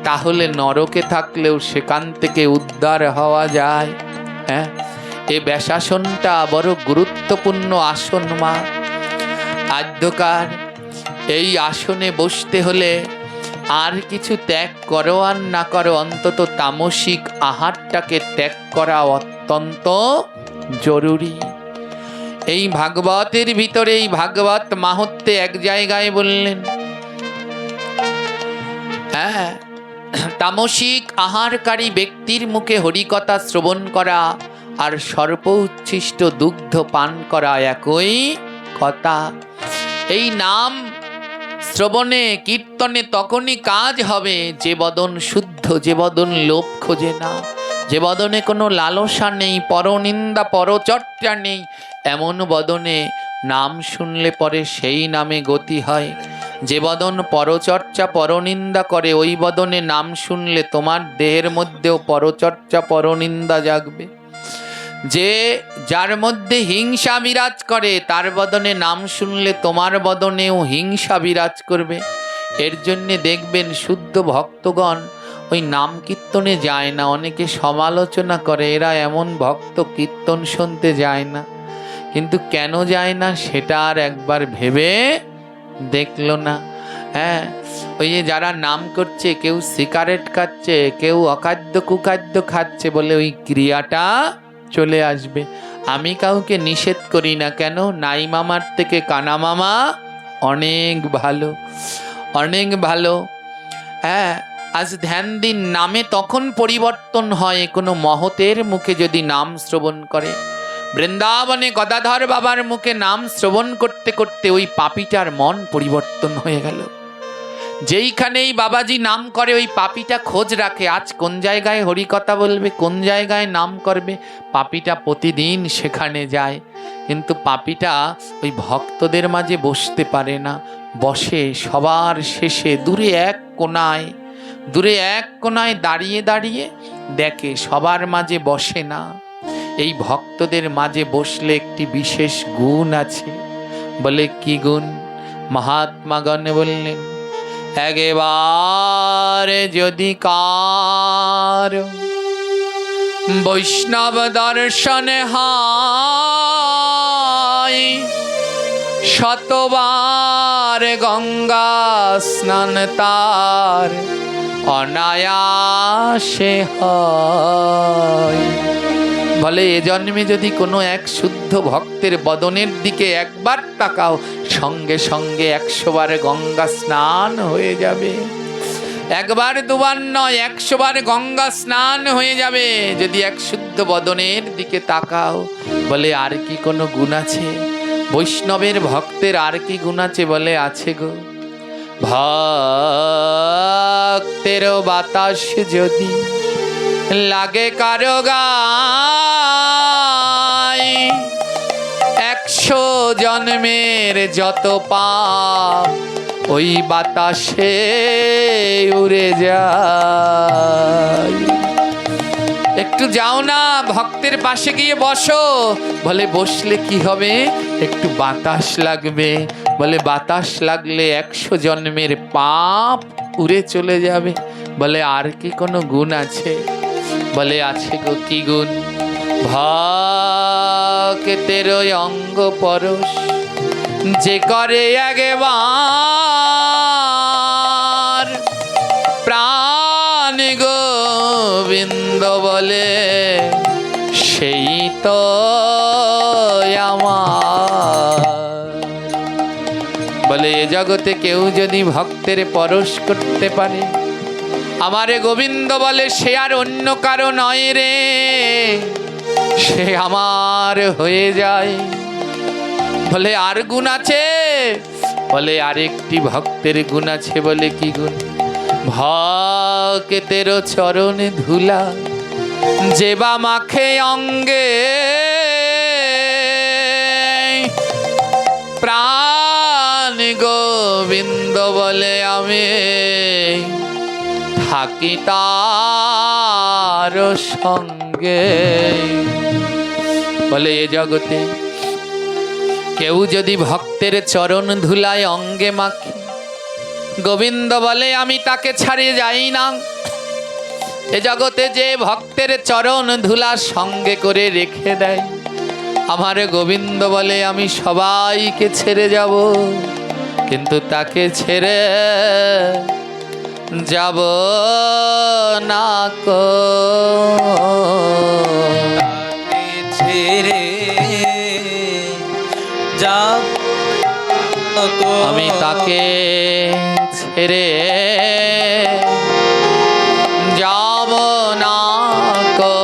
তাহলে নরকে থাকলেও সেখান থেকে উদ্ধার হওয়া যায়। হ্যাঁ, এ ব্যাসাসনটা বড় গুরুত্বপূর্ণ আসন। মা, আদ্যকার এই আসনে বসতে হলে আর কিছু ত্যাগ করো আর না করো, অন্তত তামসিক আহারটাকে ত্যাগ করা অত্যন্ত জরুরি। এই ভাগবতের ভিতরে, এই ভাগবত মাহাত্ম্যে এক জায়গায় বললেন, হ্যাঁ, তামসিক আহারকারী ব্যক্তির মুখে হরিকথা শ্রবণ করা আর সর্প উচ্ছিষ্ট দুগ্ধ পান করা একই কথা। এই নাম শ্রবণে কীর্তনে তখনই কাজ হবে যে বদন শুদ্ধ, যে বদন লোভ খোঁজে না, যে বদনে কোনো লালসা নেই, পরনিন্দা পরচর্চা নেই। এমন বদনে নাম শুনলে পরে সেই নামে গতি হয়। যে বদন পরচর্চা পরনিন্দা করে, ওই বদনে নাম শুনলে তোমার দেহের মধ্যেও পরচর্চা পরনিন্দা জাগবে। যার মধ্যে হিংসা বিরাজ করে, তার বদনে নাম শুনলে তোমার বদনেও হিংসা বিরাজ করবে। এর জন্যে দেখবেন শুদ্ধ ভক্তগণ ওই নাম কীর্তনে যায় না। অনেকে সমালোচনা করে, এরা এমন ভক্ত কীর্তন শুনতে যায় না। কিন্তু কেন যায় না সেটা আর একবার ভেবে দেখলো না। হ্যাঁ, ওই যে যারা নাম করছে, কেউ সিগারেট খাচ্ছে, কেউ অখাদ্য কুখাদ্য খাচ্ছে, বলে ওই ক্রিয়াটা চলে আসবে। আমি কাউকে নিষেধ করি না, কেন? নাই মামার থেকে কানা মামা অনেক ভালো, অনেক ভালো। হ্যাঁ, আজ ধ্যান দিন, নামে তখন পরিবর্তন হয় কোনো মহতের মুখে যদি নাম শ্রবণ করে। বৃন্দাবনে গদাধর বাবার মুখে নাম শ্রবণ করতে করতে ওই পাপীটার মন পরিবর্তন হয়ে গেল। যেইখানেই বাবাজি নাম করে ওই পাপীটা খোঁজ রাখে, আজ কোন জায়গায় হরিকথা বলবে, কোন জায়গায় নাম করবে। পাপীটা প্রতিদিন সেখানে যায়, কিন্তু পাপীটা ওই ভক্তদের মাঝে বসতে পারে না। বসে সবার শেষে দূরে এক কোনায় দাঁড়িয়ে দাঁড়িয়ে দেখে, সবার মাঝে বসে না। এই ভক্তদের মাঝে বসলে একটি বিশেষ গুণ আছে। বলে কি গুণ? মহাত্মাগণ বললেন, একবার যদি কার বৈষ্ণব দর্শন হয়, শতবার গঙ্গা স্নান তার অনায়াসে হয়। বলে এ জন্মে যদি কোনো এক শুদ্ধ ভক্তের বদনের দিকে একবার তাকাও, সঙ্গে সঙ্গে 100 বার গঙ্গা স্নান হয়ে যাবে। একবার দুবার নয়, 100 বার গঙ্গা স্নান হয়ে যাবে যদি এক শুদ্ধ বদনের দিকে তাকাও। বলে আর কি কোনো গুণ আছে? বৈষ্ণবের ভক্তের আর কি গুণ আছে? বলে আছে গো। ভক্তের বাতাস যদি লাগে কারো গায়, 100 জন্মের যত পাপ ওই বাতাসে উড়ে যায়। একটু যাও না ভক্তের পাশে গিয়ে বসো। বলে বসলে কি হবে? একটু বাতাস লাগবে। বলে বাতাস লাগলে 100 জন্মের পাপ উড়ে চলে যাবে। বলে আর কি কোনো গুণ আছে? বলে আছে গো। কি গুণ? ভক্তের ওই অঙ্গ পরশ যে করে একবার, প্রাণ গোবিন্দ বলে সেই তো আমার। বলে এ জগতে কেউ যদি ভক্তের পরশ করতে পারে, আমারে গোবিন্দ বলে সে আর অন্য কারো নয় রে, সে আমার হয়ে যায়। বলে আর গুণ আছে? বলে আরেকটি ভক্তের গুণ আছে। বলে কি গুণ? ভক্তের চরণ ধুলা যে বা মাখে অঙ্গে, প্রাণ গোবিন্দ বলে আমি থাকি তার সঙ্গে। বলে এ জগতে কেউ যদি ভক্তের চরণ ধুলায় অঙ্গে মাখে, গোবিন্দ বলে আমি তাকে ছাড়িয়ে যাই না। এ জগতে যে ভক্তের চরণ ধুলা সঙ্গে করে রেখে দেয়, আমার গোবিন্দ বলে আমি সবাইকে ছেড়ে যাব, কিন্তু তাকে ছেড়ে যাব না কো। ছেড়ে যাব আমি তাকে ছেড়ে যাব না কো।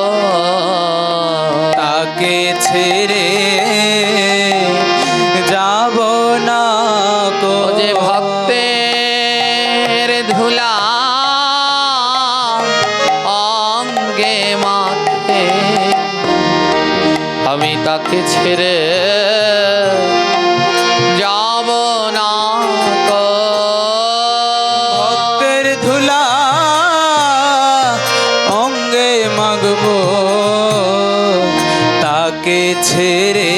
তাকে ছেড়ে যাব না কো। যে ভক্তের ধুলা অঙ্গে মাখে, আমি তাকে ছেড়ে যাব না কো। ভক্তের ধুলা অঙ্গে মাগবো, তাকে ছেড়ে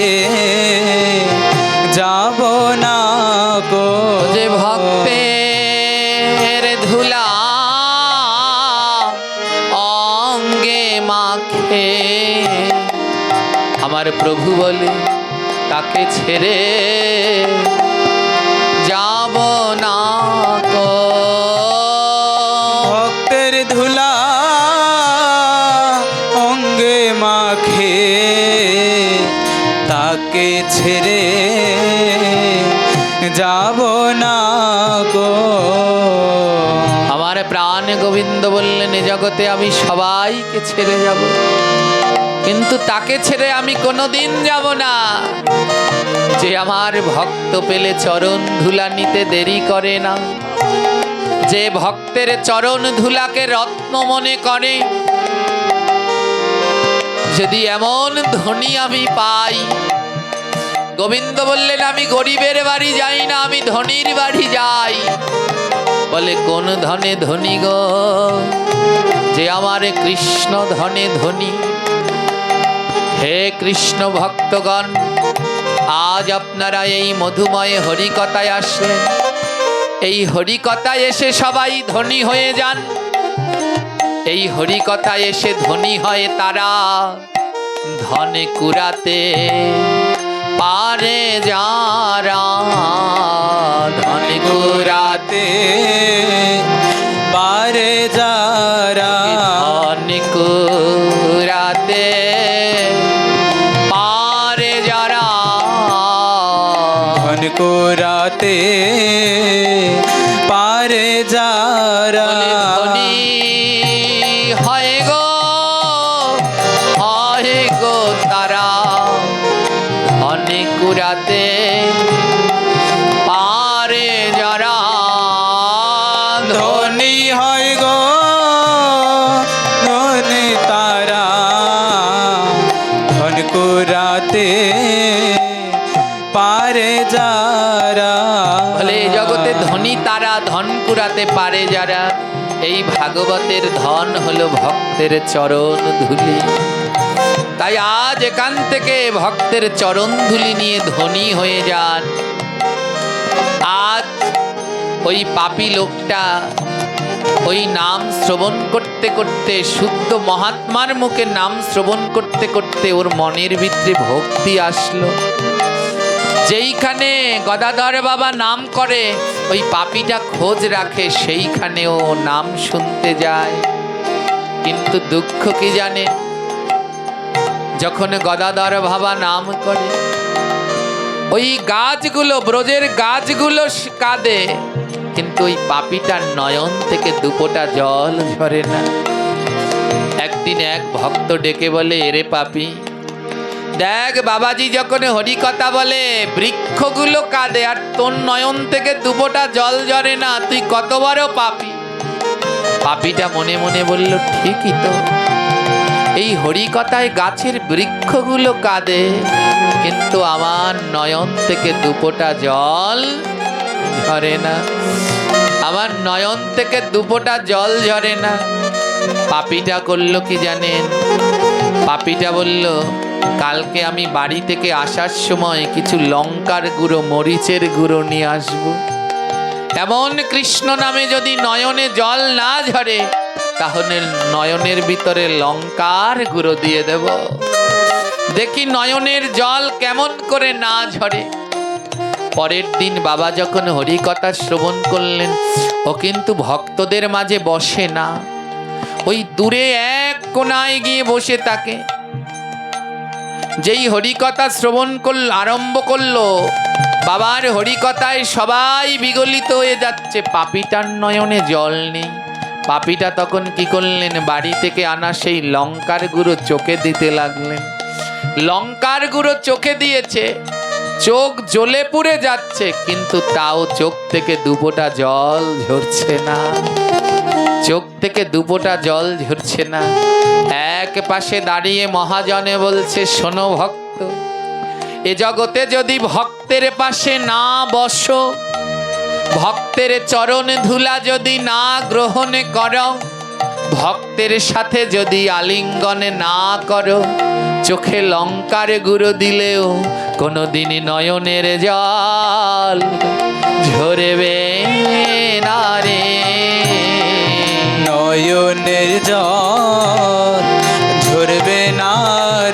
যাব না গো। যে ভক্তের ধুলা অঙ্গে মাখে, আমার প্রভু বলে তাকে ছেড়ে যাব না কো। ভক্তের ধুলা অঙ্গে মাখে, তাকে ছেড়ে যাব না গো। আমার প্রাণ গোবিন্দ বললেন এ জগতে আমি সবাইকে ছেড়ে যাব, কিন্তু তাকে ছেড়ে আমি কোনোদিন যাব না। যে আমার ভক্ত পেলে চরণ ধুলা নিতে দেরি করে না, যে ভক্তের চরণ ধুলাকে রত্ন মনে করে, যদি এমন ধনী আমি পাই, গোবিন্দ বললেন আমি গরিবের বাড়ি যাই না, আমি ধনীর বাড়ি যাই। বলে কোন ধনে ধনী গো? যে আমার কৃষ্ণ ধনে ধনী। হে কৃষ্ণ ভক্তগণ, আজ আপনারা এই মধুময় হরিকথায় আসলেন। এই হরিকথায় এসে সবাই ধনী হয়ে যান। এই হরি কথায় এসে ধনী হয় তারা, ধনে কুড়াতে পারে যারা, ধনে কুড়াতে পারে যারা, ধনে কুড়াতে পারে যারা, ধন কুড়াতে পারে যারা, ধনী হয় গো তারা, ধনে কুড়াতে পারে যারা, ধনী হয় গো ধনী তারা, ধন কুড়াতে পারে যারা। বলে এই জগতে ধনী তারা, ধন কুড়াতে পারে যারা। এই ভাগবতের ধন হলো ভক্তের চরণ ধুলি। তাই আজ এখান থেকে ভক্তের চরণ ধুলি নিয়ে ধনী হয়ে যান। আজ ওই পাপী লোকটা ওই নাম শ্রবণ করতে করতে, শুদ্ধ মহাত্মার মুখে নাম শ্রবণ করতে করতে ওর মনের ভিতরে ভক্তি আসলো। যেইখানে গদাধর বাবা নাম করে ওই পাপীটা খোঁজ রাখে, সেইখানেও নাম শুনতে যায়। কিন্তু দুঃখ কি জানে, যখন গদাধর বাবা নাম করে ওই গাছগুলো, ব্রজের গাছগুলো কাঁদে, কিন্তু ওই পাপীটার নয়ন থেকে দুপোটা জল ঝরে না। একদিন এক ভক্ত ডেকে বলে, এরে পাপী, দেখ বাবাজি যখন হরি কথা বলে বৃক্ষগুলো কাঁদে, আর তোর নয়ন থেকে দুপোটা জল ঝরে না, তুই কত বড় পাপী। পাপীটা মনে মনে বলল, ঠিকই তো, এই হরি কথায় গাছের বৃক্ষগুলো কাঁদে, কিন্তু আমার নয়ন থেকে দুপোটা জল ঝরে না, আমার নয়ন থেকে দুপোটা জল ঝরে না। পাপীটা করলো কি জানেন? পাপীটা বলল, কালকে আমি বাড়ি থেকে আসার সময় কিছু লঙ্কার গুঁড়ো, মরিচের গুঁড়ো নিয়ে আসবো। এমন কৃষ্ণ নামে যদি নয়নে জল না ঝরে, তাহলে নয়নের ভিতরে লঙ্কার গুঁড়ো দিয়ে দেব, দেখি নয়নের জল কেমন করে না ঝরে। পরের দিন বাবা যখন হরি কথা শ্রবণ করলেন, ও কিন্তু ভক্তদের মাঝে বসে না, ওই দূরে এক কোনায় গিয়ে বসে থাকে। যেই হরিকথা শ্রবণ আরম্ভ করলো, বাবার হরিকথায় সবাই বিগলিত হয়ে যাচ্ছে, পাপীটার নয়নে জল নেই। পাপীটা তখন কি করলেন, বাড়ি থেকে আনা সেই লঙ্কার গুঁড়ো চোখে দিতে লাগলেন। লঙ্কার গুঁড়ো চোখে দিয়েছে, চোখ জ্বলে পুড়ে যাচ্ছে, কিন্তু তাও চোখ থেকে দুপোটা জল ঝরছে না, চোখ থেকে দুপোটা জল ঝরছে না। এক পাশে দাঁড়িয়ে মহাজনে বলছে, শোনো ভক্ত, এ জগতে যদি ভক্তের পাশে না বসো, ভক্তের চরণ ধুলা যদি না গ্রহণ করো, ভক্তের সাথে যদি আলিঙ্গনে না করো, চোখে লঙ্কার গুঁড়ো দিলেও কোনোদিন নয়নের জল ঝরবে না রে, নয়নের জল ঝরবে না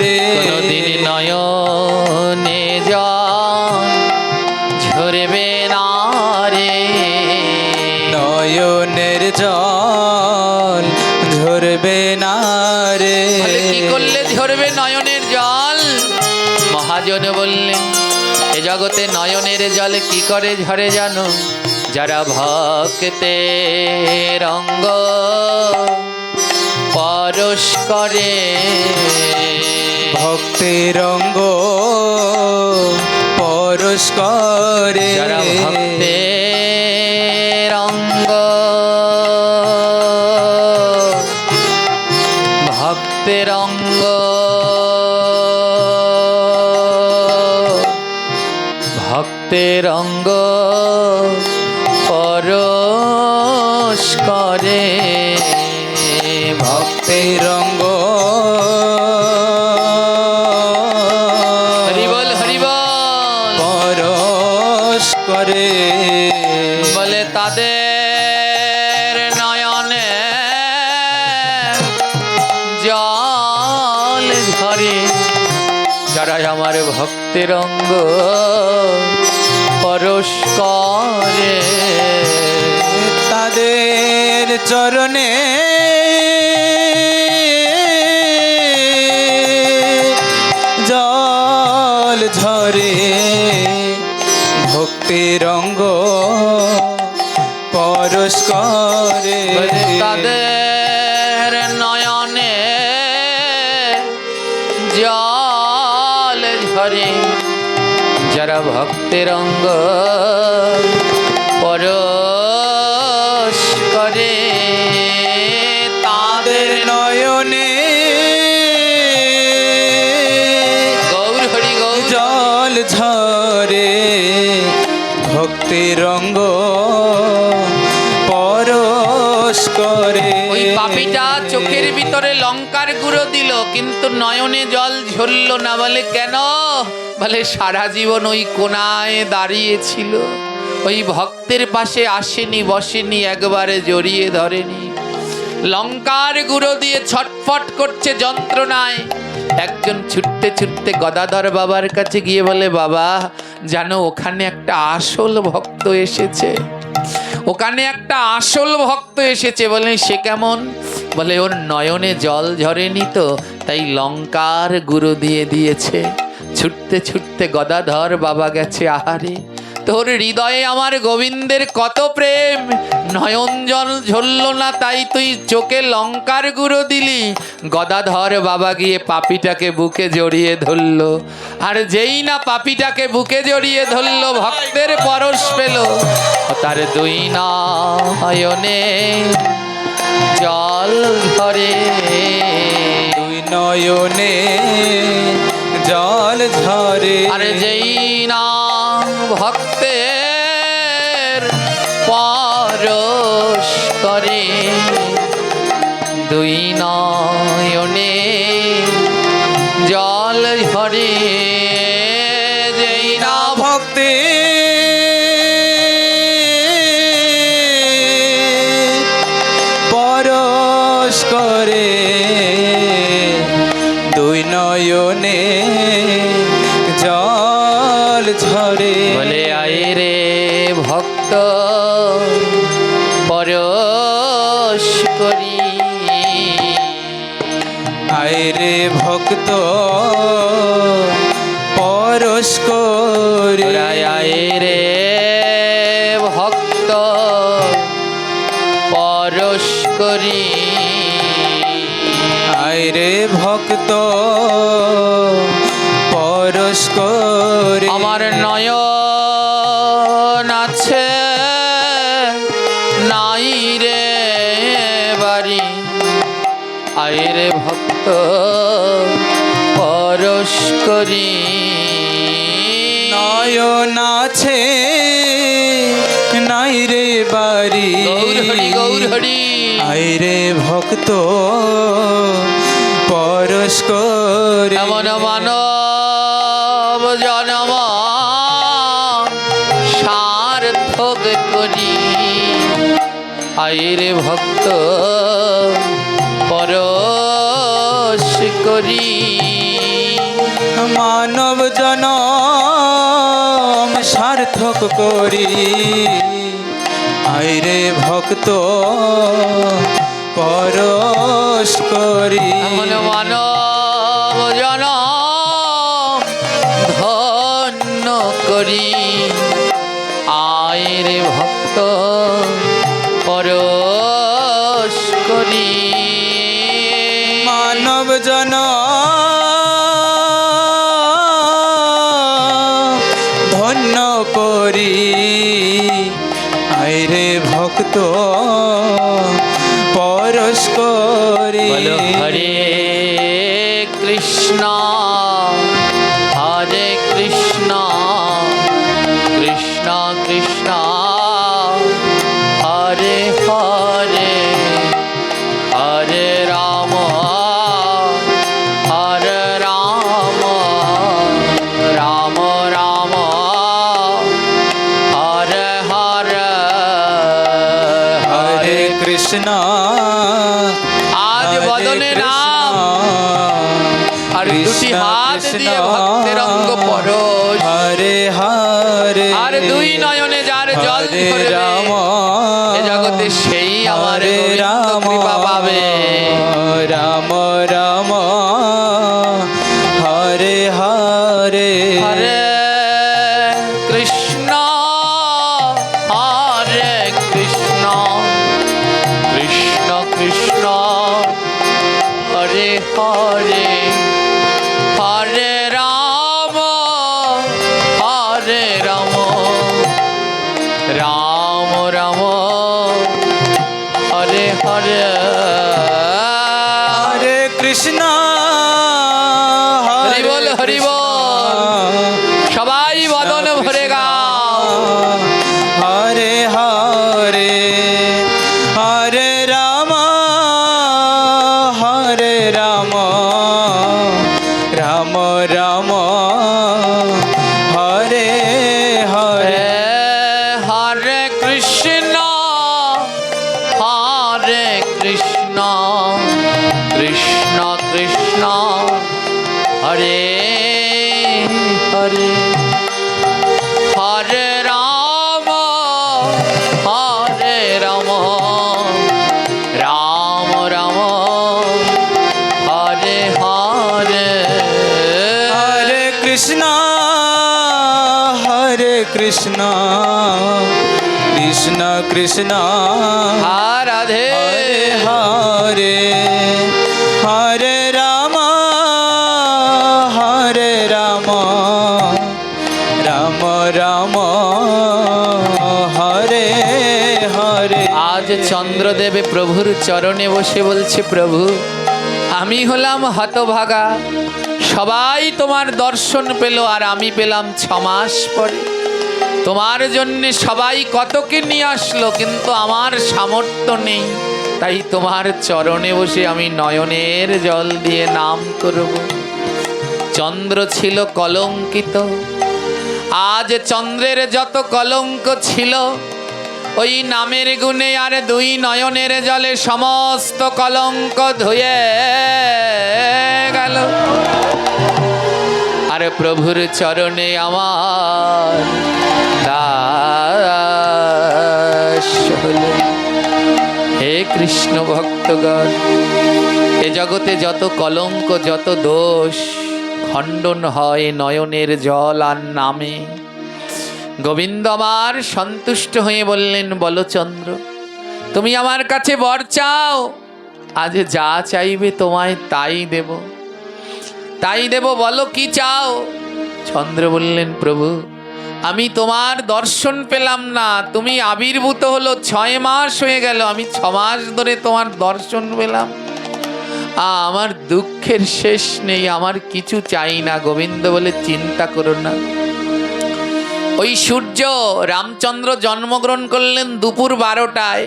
রে, কোনোদিন নয়নে জল ঝরবে না রে, নয়নের জল ঝরবে না রে। তাহলে কি করলে ঝরবে নয়নের জল? মহাজন বললেন, এ জগতে নয়নের জল কি করে ঝরে জানো? যারা ভক্তের অঙ্গ পরশ করে, ভক্তের অঙ্গ পরশ করে, যারা ভক্তের অঙ্গ, ভক্তের অঙ্গ, ভক্তের অঙ্গ পরশ করে, ভক্তের অঙ্গ হরিবল হরিবল পরশ করে, বলে তাদের নয়নে ঝরে যারা আমার ভক্তের অঙ্গ পরশ করে তাদের চরণে জল ঝরে ভক্তির অঙ্গ পরশ করে তাদের নয়নে জল ঝরে যারা ভক্তের অঙ্গ পরশ করে তাদের নয়নে গৌর হরি গৌর জল ঝরে ভক্তির রঙ্গ পরশ করে ওই পাপীটা চোখের ভিতরে লঙ্কার গুঁড়ো দিল কিন্তু নয়নে জল ঝরল না। বলে কেন? বলে সারা জীবন ওই কোনায় দাঁড়িয়েছিল, ওই ভক্তের পাশে আসেনি, বসেনি, একবারে জড়িয়ে ধরেনি, লঙ্কার গুঁড়ো দিয়ে ছটফট করছে যন্ত্রণায়। একজন ছুটতে ছুটতে গদাধর বাবার কাছে গিয়ে বলে, বাবা জানো ওখানে একটা আসল ভক্ত এসেছে, ওখানে একটা আসল ভক্ত এসেছে। বলে সে কেমন? বলে ওর নয়নে জল ঝরেনি তো, তাই লঙ্কার গুঁড়ো দিয়ে দিয়েছে। ছুটতে ছুটতে গদাধর বাবা গেছে, আহারে তোর হৃদয়ে আমার গোবিন্দের কত প্রেম, নয়ন জল ঝরল না তাই তুই চোখে লঙ্কার গুঁড়ো দিলি। গদাধর বাবা গিয়ে পাপীটাকে বুকে জড়িয়ে ধরল, আর যেই না পাপীটাকে বুকে জড়িয়ে ধরল ভক্তের পরশ পেল, তার দুই নয়নে জল ঝরে, দুই নয়নে জল ঝরে। আর যেই না ভক্তের পরশ করে দুই নয়নে জল ঝরে, যেই না ভক্তি পরশ করে দুই নয়নে জল ঝরে। বলে আয় রে ভক্ত পরশ করি, আয় রে ভক্ত পরশ করি, আয় রে ভক্ত পরশ করি, আয় রে ভক্ত পরশ করি। আমার নয়ন আছে নাই রে বাড়ি, আয় রে ভক্ত পরশ করি, নয়ন আছে নাই রে বাড়ি, গৌর হরি গৌর হরি, আয় রে ভক্ত পরশ করি। এমন মানব জন্ম সার্থক করি, আয় রে ভক্ত পরশ করি, মানব জনম সার্থক করি, আয় রে ভক্ত পরশ করি। এমন মানব জনম ধন্য করি, আয় রে ভক্ত পরশ করি, মানব জনম ধন্য করি, আয় রে ভক্ত পরশ করি। বলো হরে কৃষ্ণ হরে কৃষ্ণ কৃষ্ণ কৃষ্ণ হরে হরে, হরে রাম হরে রাম রাম রাম হরে হরে, হরে কৃষ্ণ আজ হরে বদনে কৃষ্ণ, নাম আর দুটি কৃষ্ণ হাত কৃষ্ণ দিয়ে ভক্তের অঙ্গ পরশ, হরে হরে আর দুই নয়নে যার জল হরে ধরবে রাম এ জগতে সেই আমার হরে গোবিন্দ রাম কৃপা পাবে। রাম রাম হরে হরে হরে কৃষ্ণ হরে কৃষ্ণ কৃষ্ণ কৃষ্ণ হরে হরে হরে রাম হরে রাম রাম রাম হরে হরে হরে কৃষ্ণ হরি বল হরি বল, সবাই বদন ভরে গাও। হরে হরে হরে রাম হরে রাম রাম রাম হরে হরে হরে কৃষ্ণ হরে কৃষ্ণ কৃষ্ণ কৃষ্ণ হরে হরে হরে রাম হরে রাম রাম রাম হরে হরে হরে কৃষ্ণ হরে কৃষ্ণ কৃষ্ণ কৃষ্ণ রাধে হরে হরে রাম হরে রাম রাম রাম হরে হরে। আজ চন্দ্রদেব প্রভুর চরণে বসে বলছে, প্রভু আমি হলাম হতভাগা, সবাই তোমার দর্শন পেল আর আমি পেলাম 6 মাস পরে। তোমার জন্য সবাই কতকে নিয়ে আসলো, কিন্তু আমার সামর্থ্য নেই, তাই তোমার চরণে বসে আমি নয়নের জল দিয়ে নাম করব। চন্দ্র ছিল কলঙ্কিত, আজ চন্দ্রের যত কলঙ্ক ছিল ওই নামের গুণে আর 2 নয়নের জলে সমস্ত কলঙ্ক ধুয়ে গেল। আর প্রভুর চরণে আমার দাস হলো। হে কৃষ্ণ ভক্তগণ, এ জগতে যত কলঙ্ক যত দোষ খণ্ডন হয় নয়নের জল আর নামে। গোবিন্দ আমার সন্তুষ্ট হয়ে বললেন, বলো চন্দ্র তুমি আমার কাছে বর চাও, আজ যা চাইবে তোমায় তাই দেব, তাই দেব, বলো কি চাও। চন্দ্র বললেন, প্রভু আমি তোমার দর্শন পেলাম না, তুমি আবির্ভূত হলো 6 মাস হয়ে গেল, আমি 6 মাস ধরে তোমার দর্শন পেলাম, আমার দুঃখের শেষ নেই, আমার কিছু চাই না। গোবিন্দ বলে, চিন্তা করো না। ওই সূর্য রামচন্দ্র জন্মগ্রহণ করলেন দুপুর 12টায়,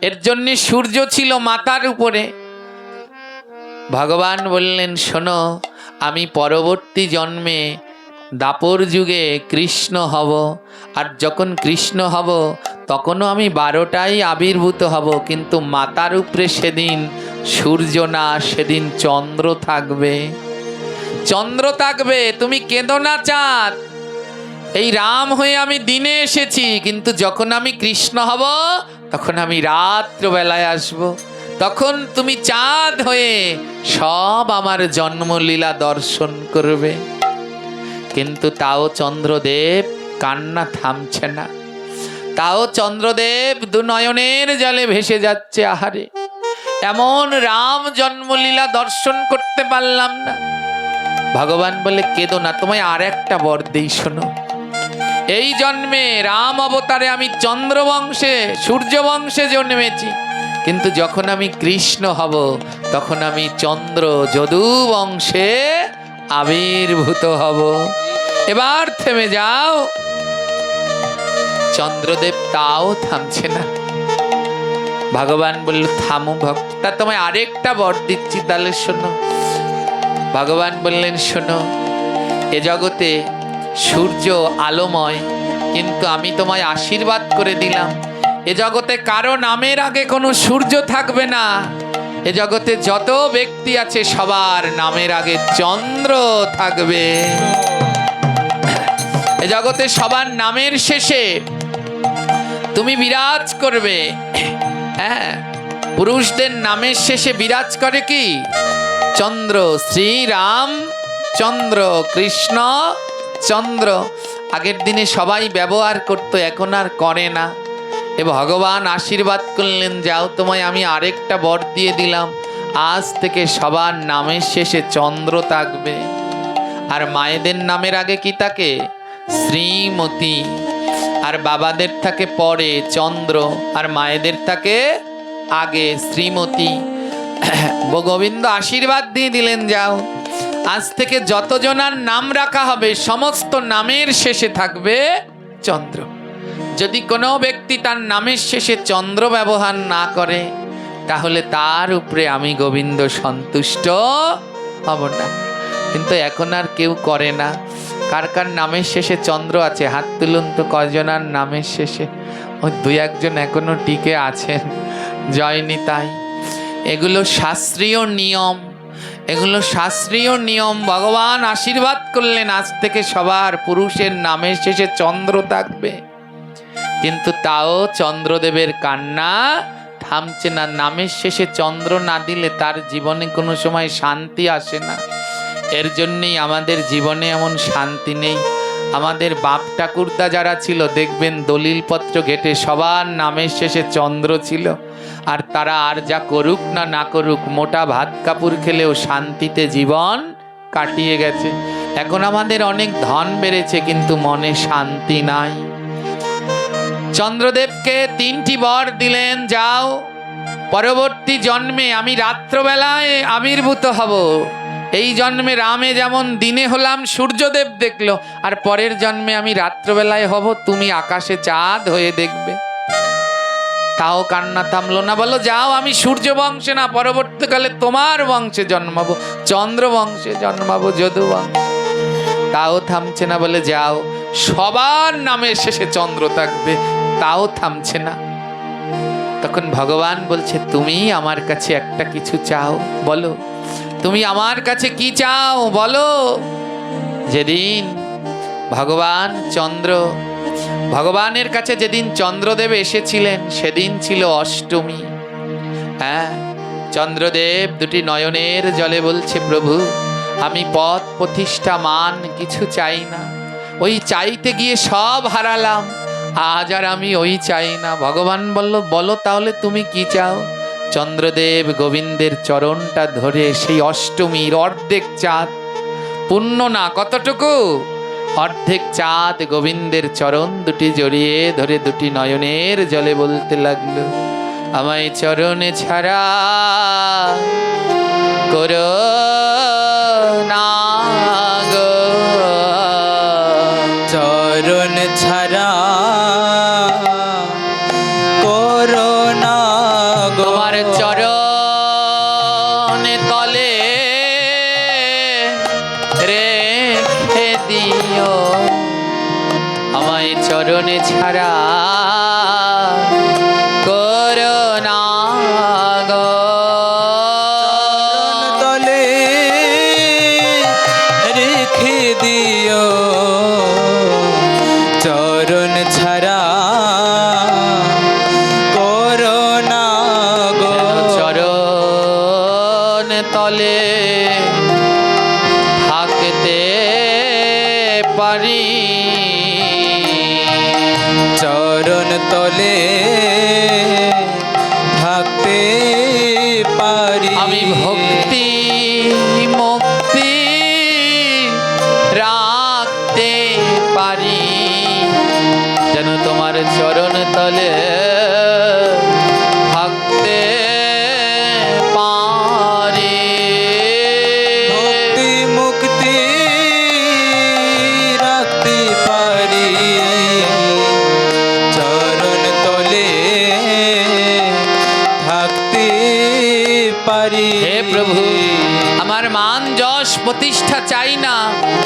এর জন্য সূর্য ছিল মাথার উপরে। ভগবান বললেন, শোনো আমি পরবর্তী জন্মে দাপর যুগে কৃষ্ণ হব, আর যখন কৃষ্ণ হব তখনও আমি 12টায় আবির্ভূত হব, কিন্তু মাতার উপরে সেদিন সূর্য না, সেদিন চন্দ্র থাকবে, চন্দ্র থাকবে। তুমি কেঁদো না চাঁদ, এই রাম হয়ে আমি দিনে এসেছি, কিন্তু যখন আমি কৃষ্ণ হব তখন আমি রাত্রবেলায় আসব, তখন তুমি চাঁদ হয়ে সব আমার জন্মলীলা দর্শন করবে। কিন্তু তাও চন্দ্রদেব কান্না থামছে না, তাও চন্দ্রদেব 2 নয়নের জলে ভেসে যাচ্ছে, আহারে এমন রাম জন্মলীলা দর্শন করতে পারলাম না। ভগবান বলে, কেঁদো না, তোমায় আর একটা বর দেই, শোনো এই জন্মে রাম অবতারে আমি চন্দ্রবংশে সূর্যবংশে জন্মেছি, কিন্তু যখন আমি কৃষ্ণ হব তখন আমি চন্দ্র যদু বংশে আবির্ভূত হব। এবার থেমে যাও। চন্দ্রদেব তাও থামছে না। ভগবান বলল, থামো ভক্ত, তা তোমায় আরেকটা বর দিচ্ছি, তাহলে শোনো। ভগবান বললেন, শোনো এ জগতে সূর্য আলোময়, কিন্তু আমি তোমায় আশীর্বাদ করে দিলাম, এ জগতে কারো নামের আগে কোনো সূর্য থাকবে না, এ জগতে যত ব্যক্তি আছে সবার নামের আগে চন্দ্র থাকবে। এ জগতে সবার নামের শেষে তুমি বিরাজ করবে। হ্যাঁ, পুরুষদের নামের শেষে বিরাজ করে কি? চন্দ্র। শ্রীরাম চন্দ্র, কৃষ্ণ চন্দ্র। আগের দিনে সবাই ব্যবহার করত, এখন আর করে না। এ ভগবান আশীর্বাদ করলেন, যাও তোমায় আমি আরেকটা বর দিয়ে দিলাম, আজ থেকে সবার নামের শেষে চন্দ্র থাকবে। আর মায়েদের নামের আগে কি থাকে? শ্রীমতী। আর বাবাদের থাকে পরে চন্দ্র, আর মায়েদের থাকে আগে শ্রীমতী। গোবিন্দ আশীর্বাদ দিয়ে দিলেন, যাও আজ থেকে যতজনার নাম রাখা হবে সমস্ত নামের শেষে থাকবে চন্দ্র। যদি কোনো ব্যক্তি তার নামের শেষে চন্দ্র ব্যবহার না করে, তাহলে তার উপরে আমি গোবিন্দ সন্তুষ্ট হব না। কিন্তু এখন আর কেউ করে না। কার কার নামের শেষে চন্দ্র আছে হাত তুলুন তো, কয়জনার নামের শেষে? ওই দুই একজন এখনো টিকে আছেন, জয়নি তাই। এগুলো শাস্ত্রীয় নিয়ম, এগুলো শাস্ত্রীয় নিয়ম। ভগবান আশীর্বাদ করলেন, আজ থেকে সবার পুরুষের নামের শেষে চন্দ্র থাকবে। কিন্তু তাও চন্দ্রদেবের কান্না থামছে না। নামের শেষে চন্দ্র না দিলে তার জীবনে কোনো সময় শান্তি আসে না। এর জন্যই আমাদের জীবনে এমন শান্তি নেই। আমাদের বাপ ঠাকুরদা যারা ছিল, দেখবেন দলিলপত্র ঘেটে সবার নামের শেষে চন্দ্র ছিল। আর তারা আর যা করুক না না করুক, মোটা ভাত কাপড় খেলেও শান্তিতে জীবন কাটিয়ে গেছে। এখন আমাদের অনেক ধন বেড়েছে, কিন্তু মনে শান্তি নাই। চন্দ্রদেবকে 3টি বর দিলেন, যাও পরবর্তী জন্মে আমি রাত্রবেলায় আবির্ভূত হব। এই জন্মে রামে যেমন দিনে হলাম, সূর্যদেব দেখলো, আর পরের জন্মে আমি রাত্রবেলায় হব, তুমি আকাশে চাঁদ হয়ে দেখবে। তাও কান্না থামলো না, বলো যাও আমি সূর্য বংশে না, পরবর্তীকালে তোমার বংশে জন্মাবো, চন্দ্র বংশে জন্মাবো, যদু বংশে। তাও থামছে না, বলে যাও সবার নামের শেষে চন্দ্র থাকবে, তাও থামছে না। তখন ভগবান বলছে, তুমি আমার কাছে একটা কিছু চাও, বলো তুমি আমার কাছে কি চাও, বলো। যেদিন ভগবান চন্দ্র, ভগবানের কাছে যেদিন চন্দ্রদেব এসেছিলেন, সেদিন ছিল অষ্টমী। হ্যাঁ, চন্দ্রদেব দুটি নয়নের জলে বলছে, প্রভু আমি পদ প্রতিষ্ঠা মান কিছু চাই না, ওই চাইতে গিয়ে সব হারালাম, আজ আর আমি ওই চাই না। ভগবান বলল, বলো তাহলে তুমি কি চাও। চন্দ্রদেব গোবিন্দের চরণটা ধরে সেই অষ্টমীর অর্ধেক চাঁদ, পূর্ণ না, কতটুকু? অর্ধেক চাঁদ গোবিন্দের চরণ দুটি জড়িয়ে ধরে দুটি নয়নের জলে বলতে লাগলো, আমায় চরণে ছাড়া করো না গো, চরণ ছাড়া করো না গো, তোমার চরণে তলে রেখে দিও, আমায় চরণে ছাড়া করো না গো। তলে রেখে দিও, চরণ ছাড়া করো না গো, চরণ তলে থাকতে পারি, চরণ তলে থাকতে পারি, আমি ভক্তি মুক্তি রাখতে পারি, যেন তোমার চরণ তলে থাকতে পারি। ভক্তি মুক্তি রাখতে পারি, চরণ তলে থাকতে পারি। পারি। হে প্রভু, আমার মান যশ প্রতিষ্ঠা চাই না,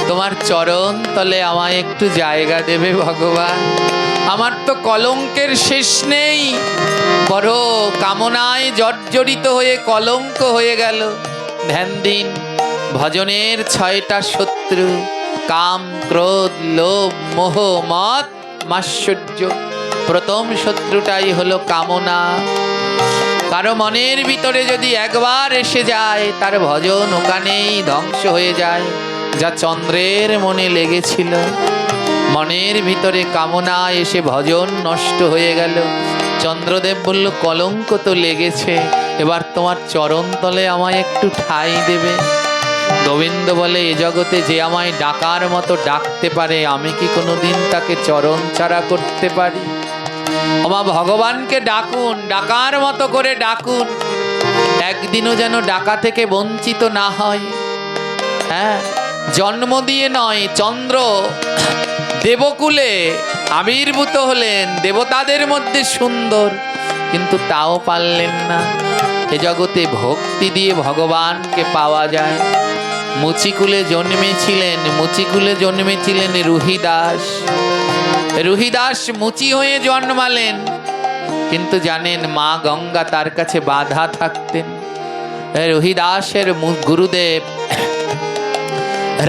তোমার চরণ তলে আমায় একটু জায়গা দেবে ভগবান। আমার তো কলঙ্কের শেষ নেই, বড় কামনায় জর্জরিত হয়ে কলঙ্ক হয়ে গেল। ধ্যান দিন, ভজনের 6টা শত্রু: কাম, ক্রোধ, লোভ, মোহ, মদ, মাৎসর্য। প্রথম শত্রুটাই হলো কামনা। কারো মনের ভিতরে যদি একবার এসে যায়, তার ভজন ওখানেই ধ্বংস হয়ে যায়। যা চন্দ্রের মনে লেগেছিল, মনের ভিতরে কামনা এসে ভজন নষ্ট হয়ে গেল। চন্দ্রদেব বলল, কলঙ্ক তো লেগেছে, এবার তোমার চরণ তলে আমায় একটু ঠাঁই দেবে। গোবিন্দ বলে, এ জগতে যে আমায় ডাকার মতো ডাকতে পারে, আমি কি কোনোদিন তাকে চরণ ছাড়া করতে পারি? ওমা, ভগবানকে ডাকুন, ডাকার মতো করে ডাকুন, একদিনও যেন ডাকা থেকে বঞ্চিত না হয়। হ্যাঁ, জন্ম দিয়ে নয়, চন্দ্র দেবকুলে আবির্ভূত হলেন, দেবতাদের মধ্যে সুন্দর, কিন্তু তাও পারলেন না। এ জগতে ভক্তি দিয়ে ভগবানকে পাওয়া যায়। মুচিকুলে জন্মেছিলেন রুহিদাস। রুহিদাস মুচি হয়ে জন্মালেন, কিন্তু জানেন মা গঙ্গা তার কাছে বাধা থাকতেন। রুহিদাসের গুরুদেব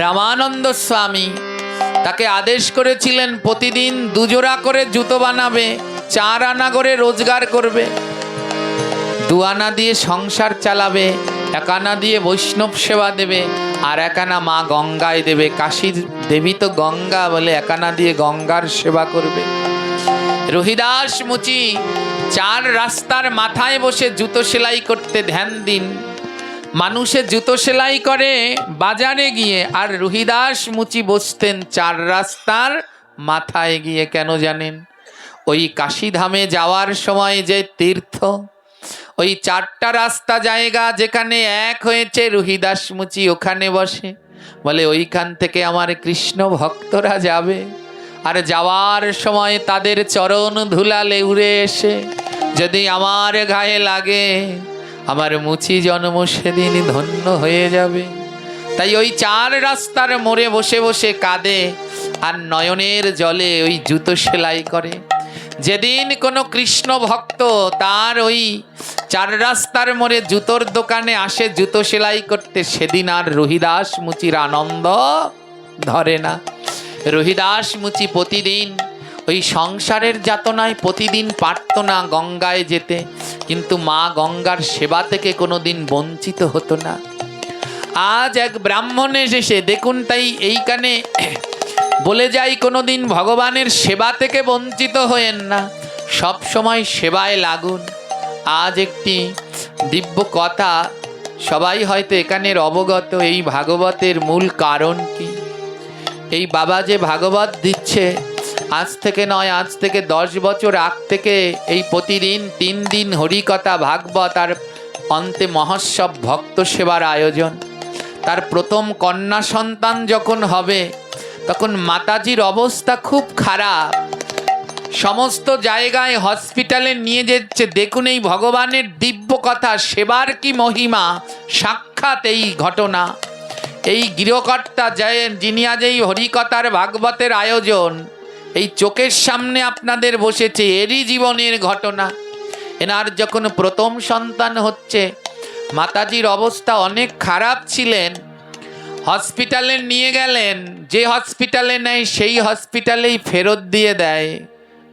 রামানন্দ স্বামী তাকে আদেশ করেছিলেন, প্রতিদিন 2 জোড়া করে জুতো বানাবে, 4 আনা করে রোজগার করবে, 2 আনা দিয়ে সংসার চালাবে, 1 আনা দিয়ে বৈষ্ণব সেবা দেবে, আর 1 আনা মা গঙ্গায় দেবে। কাশীর দেবী তো গঙ্গা বলে 1 আনা দিয়ে গঙ্গার সেবা করবে। রুহিদাস মুচি 4 রাস্তার মাথায় বসে জুতো সেলাই করতে। ধ্যান দিন, মানুষে জুতো সেলাই করে বাজারে গিয়ে, আর রুহিদাস মুচি বসতেন 4 রাস্তার মাথায় গিয়ে। কেন জানেন? ওই কাশীধামে যাওয়ার সময় যে তীর্থ, ওই 4টা রাস্তা জায়গা যেখানে এক হয়েছে, রুহিদাস মুচি ওখানে বসে। বলে, ওইখান থেকে আমার কৃষ্ণ ভক্তরা যাবে, আর যাওয়ার সময় তাদের চরণ ধুলালে উড়ে এসে যদি আমার গায়ে লাগে, আমার মুচি জন্ম সেদিন ধন্য হয়ে যাবে। তাই ওই 4 রাস্তার মোড়ে বসে বসে কাঁদে, আর নয়নের জলে ওই জুতো সেলাই করে। যেদিন কোনো কৃষ্ণ ভক্ত তার ওই 4 রাস্তার মোড়ে জুতোর দোকানে আসে জুতো সেলাই করতে, সেদিন আর রুহিদাস মুচির আনন্দ ধরে না। রুহিদাস মুচি প্রতিদিন ওই সংসারের যাতনায় প্রতিদিন পারত না গঙ্গায় যেতে, কিন্তু মা গঙ্গার সেবা থেকে কোনোদিন বঞ্চিত হতো না। আজ এক ব্রাহ্মণ এসে দেখুন, তাই এইখানে বলে যাই, কোনোদিন ভগবানের সেবা থেকে বঞ্চিত হয়েন না, সব সময় সেবায় লাগুন। আজ একটি দিব্য কথা, সবাই হয়তো এখানের অবগত, এই ভাগবতের মূল কারণ কি। এই বাবা যে ভাগবত দিচ্ছে, আজ থেকে নয়, আজ থেকে 10 বছর আগ থেকে এই প্রতিদিন 3 দিন হরিকথা ভাগবত, আর অন্তে মহোৎসব ভক্ত সেবার আয়োজন। তার প্রথম কন্যা সন্তান যখন হবে, তখন মাতাজির অবস্থা খুব খারাপ, সমস্ত জায়গায় হসপিটালে নিয়ে যাচ্ছে। দেখুন এই ভগবানের দিব্য কথা, সেবার কি মহিমা, সাক্ষাৎ এই ঘটনা। এই গৃহকর্তা যিনি আজ এই হরিকথার ভাগবতের আয়োজন, এই চোখের সামনে আপনাদের বসেছে, এরই জীবনের ঘটনা। এনার যখন প্রথম সন্তান হচ্ছে, মাতাজির অবস্থা অনেক খারাপ ছিলেন। হসপিটালে নিয়ে গেলেন, যে হসপিটালে নেয় সেই হসপিটালেই ফেরত দিয়ে দেয়।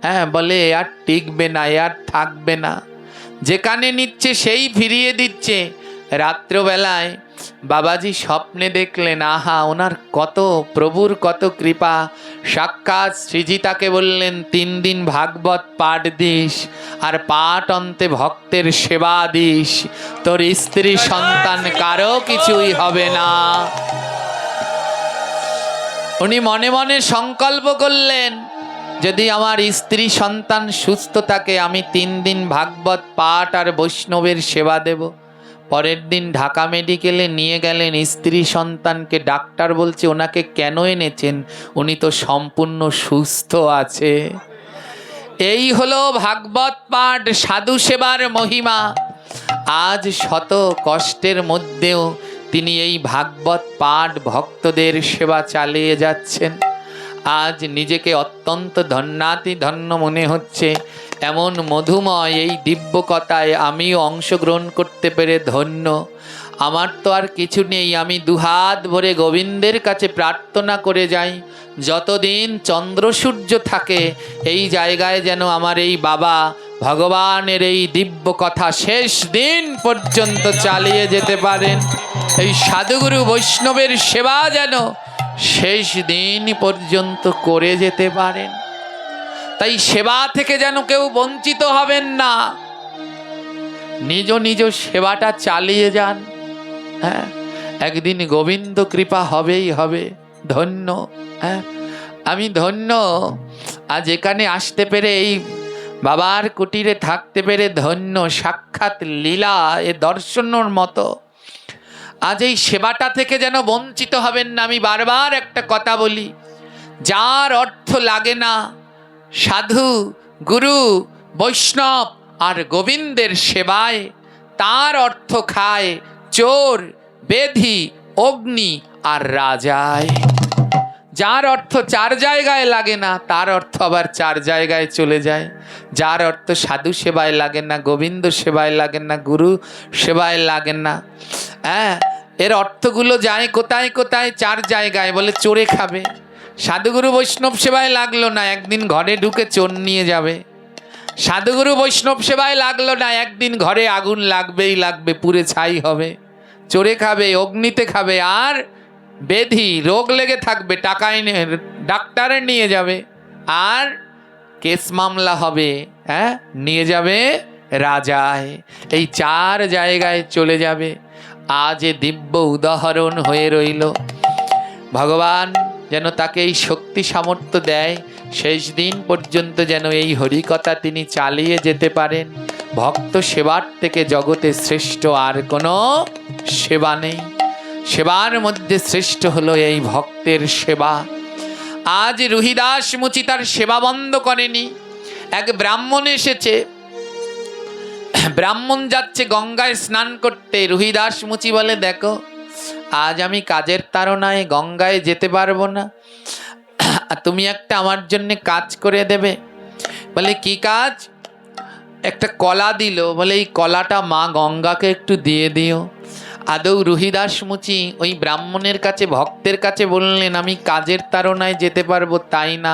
হ্যাঁ, বলে আর টিকবে না, আর থাকবে না। যেখানে নিচ্ছে সেই ফিরিয়ে দিচ্ছে। রাত্রবেলায় বাবাজি স্বপ্নে দেখলেন, আহা, ওনার কত প্রভুর কত কৃপা। সাক্ষাৎ শ্রীজি তাকে বললেন, 3 দিন ভাগবত পাঠ দিস, আর পাঠ অন্তে ভক্তের সেবা দিস, তোর স্ত্রী সন্তান কারো কিছুই হবে না। উনি মনে মনে সংকল্প করলেন, যদি আমার স্ত্রী সন্তান সুস্থ থাকে, আমি 3 দিন ভাগবত পাঠ আর বৈষ্ণবের সেবা দেব। পরের দিন ঢাকা মেডিকেলে নিয়ে গেলেন স্ত্রী সন্তানকে। ডাক্তার বলছে, ওনাকে কেন এনেছেন, উনি তো সম্পূর্ণ সুস্থ আছে। এই হলো ভাগবত পাঠ, সাধু সেবার মহিমা। আজ শত কষ্টের মধ্যেও তিনি এই ভাগবত পাঠ ভক্তদের সেবা চালিয়ে যাচ্ছেন। আজ নিজেকে অত্যন্ত ধন্যাতি ধন্য মনে হচ্ছে। এমন মধুময় এই দিব্য কথায় আমিও অংশগ্রহণ করতে পেরে ধন্য। আমার তো আর কিছু নেই, আমি দুহাত ভরে গোবিন্দের কাছে প্রার্থনা করে যাই, যতদিন চন্দ্র সূর্য থাকে এই জায়গায় যেন আমার এই বাবা ভগবানের এই দিব্য কথা শেষ দিন পর্যন্ত চালিয়ে যেতে পারেন। এই সাধুগুরু বৈষ্ণবের সেবা যেন শেষ দিন পর্যন্ত করে যেতে পারেন। তাই সেবা থেকে যেন কেউ বঞ্চিত হবেন না, নিজ নিজ সেবাটা চালিয়ে যান। হ্যাঁ, একদিন গোবিন্দ কৃপা হবেই হবে। ধন্য, হ্যাঁ আমি ধন্য। আজ এখানে আসতে পেরে, এই বাবার কুটিরে থাকতে পেরে ধন্য। সাক্ষাৎ লীলা এ দর্শনের মতো। আজ এই সেবাটা থেকে যেন বঞ্চিত হবেন না। আমি বারবার একটা কথা বলি, যার অর্থ লাগে না সাধু গুরু বৈষ্ণব আর গোবিন্দের সেবায়, তার অর্থ খায় চোর বেধি অগ্নি আর রাজায়। যার অর্থ চার জায়গায় লাগে না, তার অর্থ আবার চার জায়গায় চলে যায়। যার অর্থ সাধু সেবায় লাগে না, গোবিন্দ সেবায় লাগে না, গুরু সেবায় লাগে না, হ্যাঁ এর অর্থগুলো যায় কোথায় কোথায়? চার জায়গায়। বলে চোরে খাবে। সাধুগুরু বৈষ্ণব সেবায় লাগলো না, একদিন ঘরে ঢুকে চোর নিয়ে যাবে। সাধুগুরু বৈষ্ণব সেবায় লাগলো না, একদিন ঘরে আগুন লাগবেই লাগবে, পুড়ে ছাই হবে। চোরে খাবে, অগ্নিতে খাবে, আর বেধি রোগ লেগে থাকবে, টাকায় ডাক্তারে নিয়ে যাবে, আর কেস মামলা হবে, হ্যাঁ নিয়ে যাবে রাজায়। এই চার জায়গায় চলে যাবে। আজ এ দিব্য উদাহরণ হয়ে রইল। ভগবান যেন তাকে এই শক্তি সামর্থ্য দেয়, শেষ দিন পর্যন্ত যেন এই হরিকথা তিনি চালিয়ে যেতে পারেন। ভক্ত সেবার থেকে জগতে শ্রেষ্ঠ আর কোনো সেবা নেই। সেবার মধ্যে শ্রেষ্ঠ হলো এই ভক্তের সেবা। আজ রুহিদাস মুচি তার সেবা বন্ধ করেনি। এক ব্রাহ্মণ এসেছে, ব্রাহ্মণ যাচ্ছে গঙ্গায় স্নান করতে। রুহিদাস মুচি বলে, দেখো আজ আমি কাজের তাড়নায় গঙ্গায় যেতে পারবো না, তুমি একটা আমার জন্য কাজ করে দেবে? বলে কি কাজ? একটা কলা দিল, বলে এই কলাটা মা গঙ্গাকে একটু দিয়ে দিও। আদৌ রুহিদাস মুচি ওই ব্রাহ্মণের কাছে, ভক্তের কাছে বললেন আমি কাজের তাড়নায় যেতে পারবো তাই না।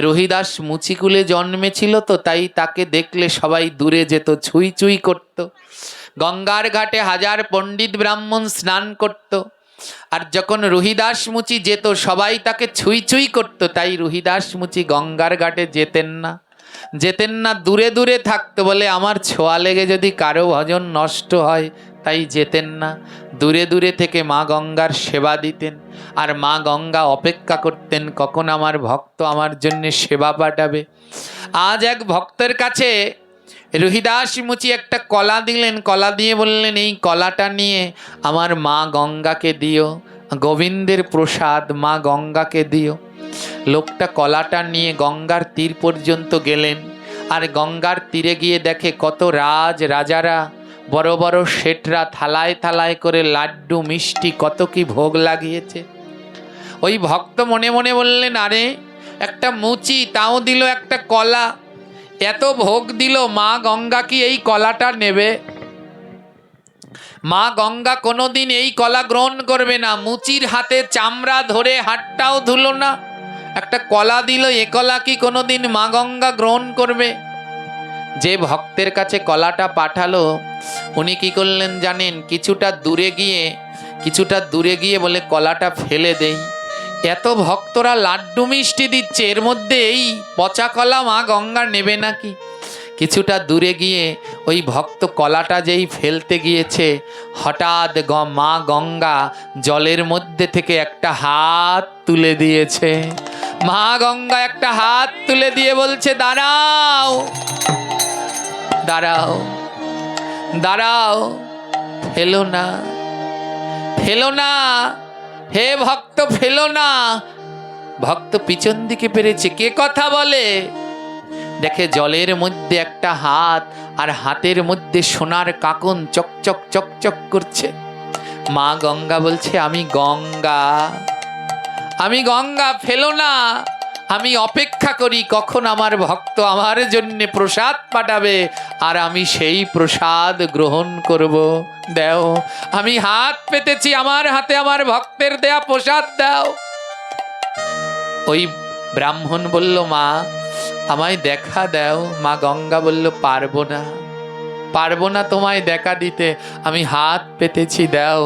রুহিদাস মুচিকুলে জন্মেছিল তো, তাই তাকে দেখলে সবাই দূরে যেত, ছুঁই ছুঁই করত। গঙ্গার ঘাটে হাজার পণ্ডিত ব্রাহ্মণ স্নান করত, আর যখন রুহিদাস মুচি যেত সবাই তাকে ছুঁই ছুঁই করত। তাই রুহিদাস মুচি গঙ্গার ঘাটে যেতেন না, দূরে দূরে থাকতো। বলে আমার ছোঁয়া লেগে যদি কারো ভজন নষ্ট হয়, তাই যেতেন না, দূরে দূরে থেকে মা গঙ্গার সেবা দিতেন। আর মা গঙ্গা অপেক্ষা করতেন কখন আমার ভক্ত আমার জন্য সেবা পাঠাবে। আজ এক ভক্তের কাছে রুহিদাস মুচি একটা কলা দিলেন, কলা দিয়ে বললেন এই কলাটা নিয়ে আমার মা গঙ্গাকে দিও, গোবিন্দের প্রসাদ মা গঙ্গাকে দিও। লোকটা কলাটা নিয়ে গঙ্গার তীর পর্যন্ত গেলেন, আর গঙ্গার তীরে গিয়ে দেখে কত রাজারা, বড় বড় শেঠরা থালায় থালায় করে লাড্ডু মিষ্টি কত কি ভোগ লাগিয়েছে। ওই ভক্ত মনে মনে বললেন, আরে একটা মুচি, তাও দিল একটা কলা, এত ভোগ দিল, মা গঙ্গা কি এই কলাটা নেবে? মা গঙ্গা কোনোদিন এই কলা গ্রহণ করবে না। মুচির হাতে চামড়া ধরে হাতটাও ধুলো না, একটা কলা দিল, এ কলা কি কোনোদিন মা গঙ্গা গ্রহণ করবে? যে ভক্তের কাছে কলাটা পাঠালো উনি কি করলেন জানেন? কিছুটা দূরে গিয়ে বলে কলাটা ফেলে দেই। এত ভক্তরা লাড্ডু মিষ্টি দিচ্ছে, এর মধ্যে এই পচা কলা মা গঙ্গা নেবে নাকি? কিছুটা দূরে গিয়ে ওই ভক্ত কলাটা যেই ফেলতে গিয়েছে, হঠাৎ মা গঙ্গা জলের মধ্যে থেকে একটা হাত তুলে দিয়েছে। মা গঙ্গা একটা হাত তুলে দিয়ে বলছে, দাঁড়াও দাঁড়াও দাঁড়াও, ফেলো না, ফেলো না, হে ভক্ত ফেলো না। ভক্ত পিছন দিকে পেরেছে, কে কথা বলে? দেখে জলের মধ্যে একটা হাত, আর হাতের মধ্যে সোনার কাকন চকচক চকচক করছে। মা গঙ্গা বলছে, আমি গঙ্গা, আমি গঙ্গা, ফেলো না, আমি অপেক্ষা করি কখন আমার ভক্ত আমার জন্য প্রসাদ পাঠাবে, আর আমি সেই প্রসাদ গ্রহণ করব। দাও, আমি হাত পেতেছি, আমার হাতে আমার ভক্তের দেয়া প্রসাদ দাও। ওই ব্রাহ্মণ বলল, মা আমায় দেখা দাও। মা গঙ্গা বলল, পারবো না, পারবো না তোমায় দেখা দিতে, আমি হাত পেতেছি, দাও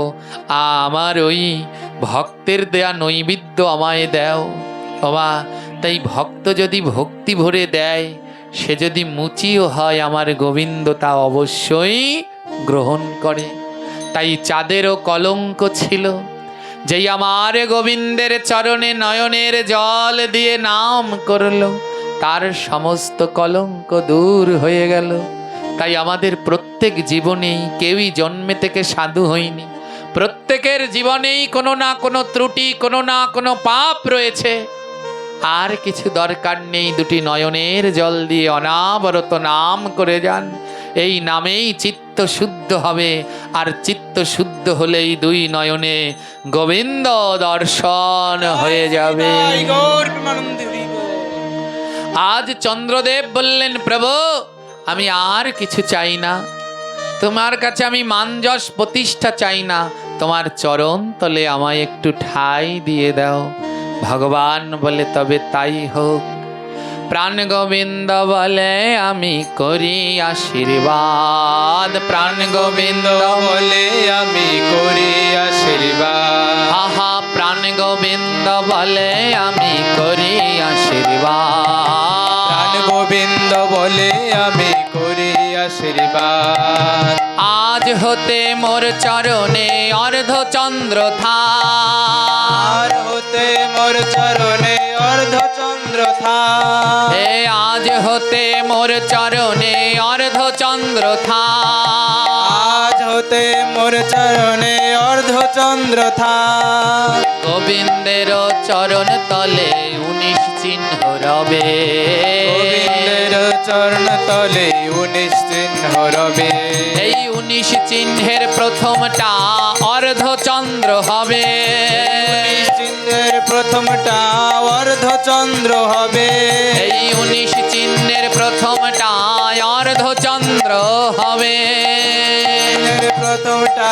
আমার ওই ভক্তের দেয়া নৈবেদ্য আমায় দাও। বাবা, তাই ভক্ত যদি ভক্তি ভরে দেয়, সে যদি মুচিও হয়, আমার গোবিন্দ তা অবশ্যই গ্রহণ করে। তাই চাঁদেরও কলঙ্ক ছিল, যেই আমার গোবিন্দের চরণে নয়নের জল দিয়ে নাম করল, তার সমস্ত কলঙ্ক দূর হয়ে গেল। তাই আমাদের প্রত্যেক জীবনেই কেউই জন্মে থেকে সাধু হয়নি, প্রত্যেকের জীবনেই কোনো না কোনো ত্রুটি, কোনো না কোনো পাপ রয়েছে। আর কিছু দরকার নেই, দুটি নয়নের জল দিয়ে অনাবরত নাম করে যান, এই নামেই চিত্ত শুদ্ধ হবে, আর চিত্ত শুদ্ধ হলেই দুই নয়নে গোবিন্দ দর্শন হয়ে যাবে। আজ চন্দ্রদেব বললেন, প্রভু আমি আর কিছু চাই না, তোমার কাছে আমি মানযশ প্রতিষ্ঠা চাই না, তোমার চরণ তলে আমায় একটু ঠাঁই দিয়ে দাও। ভগবান বলে, তবে তাই হোক। প্রাণ গোবিন্দ বলে, আমি করি আশীর্বাদ। প্রাণ গোবিন্দ বলে, আমি করি আশীর্বাদ। আহা, প্রাণ গোবিন্দ বলে, আমি করি আশীর্বাদ। প্রাণ গোবিন্দ বলে, আমি করি আশীর্বাদ। আজ হতে মোর চরণে অর্ধচন্দ্র থাক, আর হতে মোর চরণে অর্ধচন্দ্র থাক। হে আজ হতে মোর চরণে অর্ধচন্দ্র থাক, আজ হতে মোর চরণে অর্ধচন্দ্র থাক। গোবিন্দের চরণ তলে 19 চিহ্ন রবে, গোবিন্দের চরণ তলে 19 চিহ্ন রবে। এই 19 চিহ্নের প্রথমটা অর্ধচন্দ্র হবে, 19 চিহ্নের প্রথমটা অর্ধচন্দ্র হবে। এই 19 চিহ্নের প্রথমটা অর্ধচন্দ্র হবে। প্রথমটা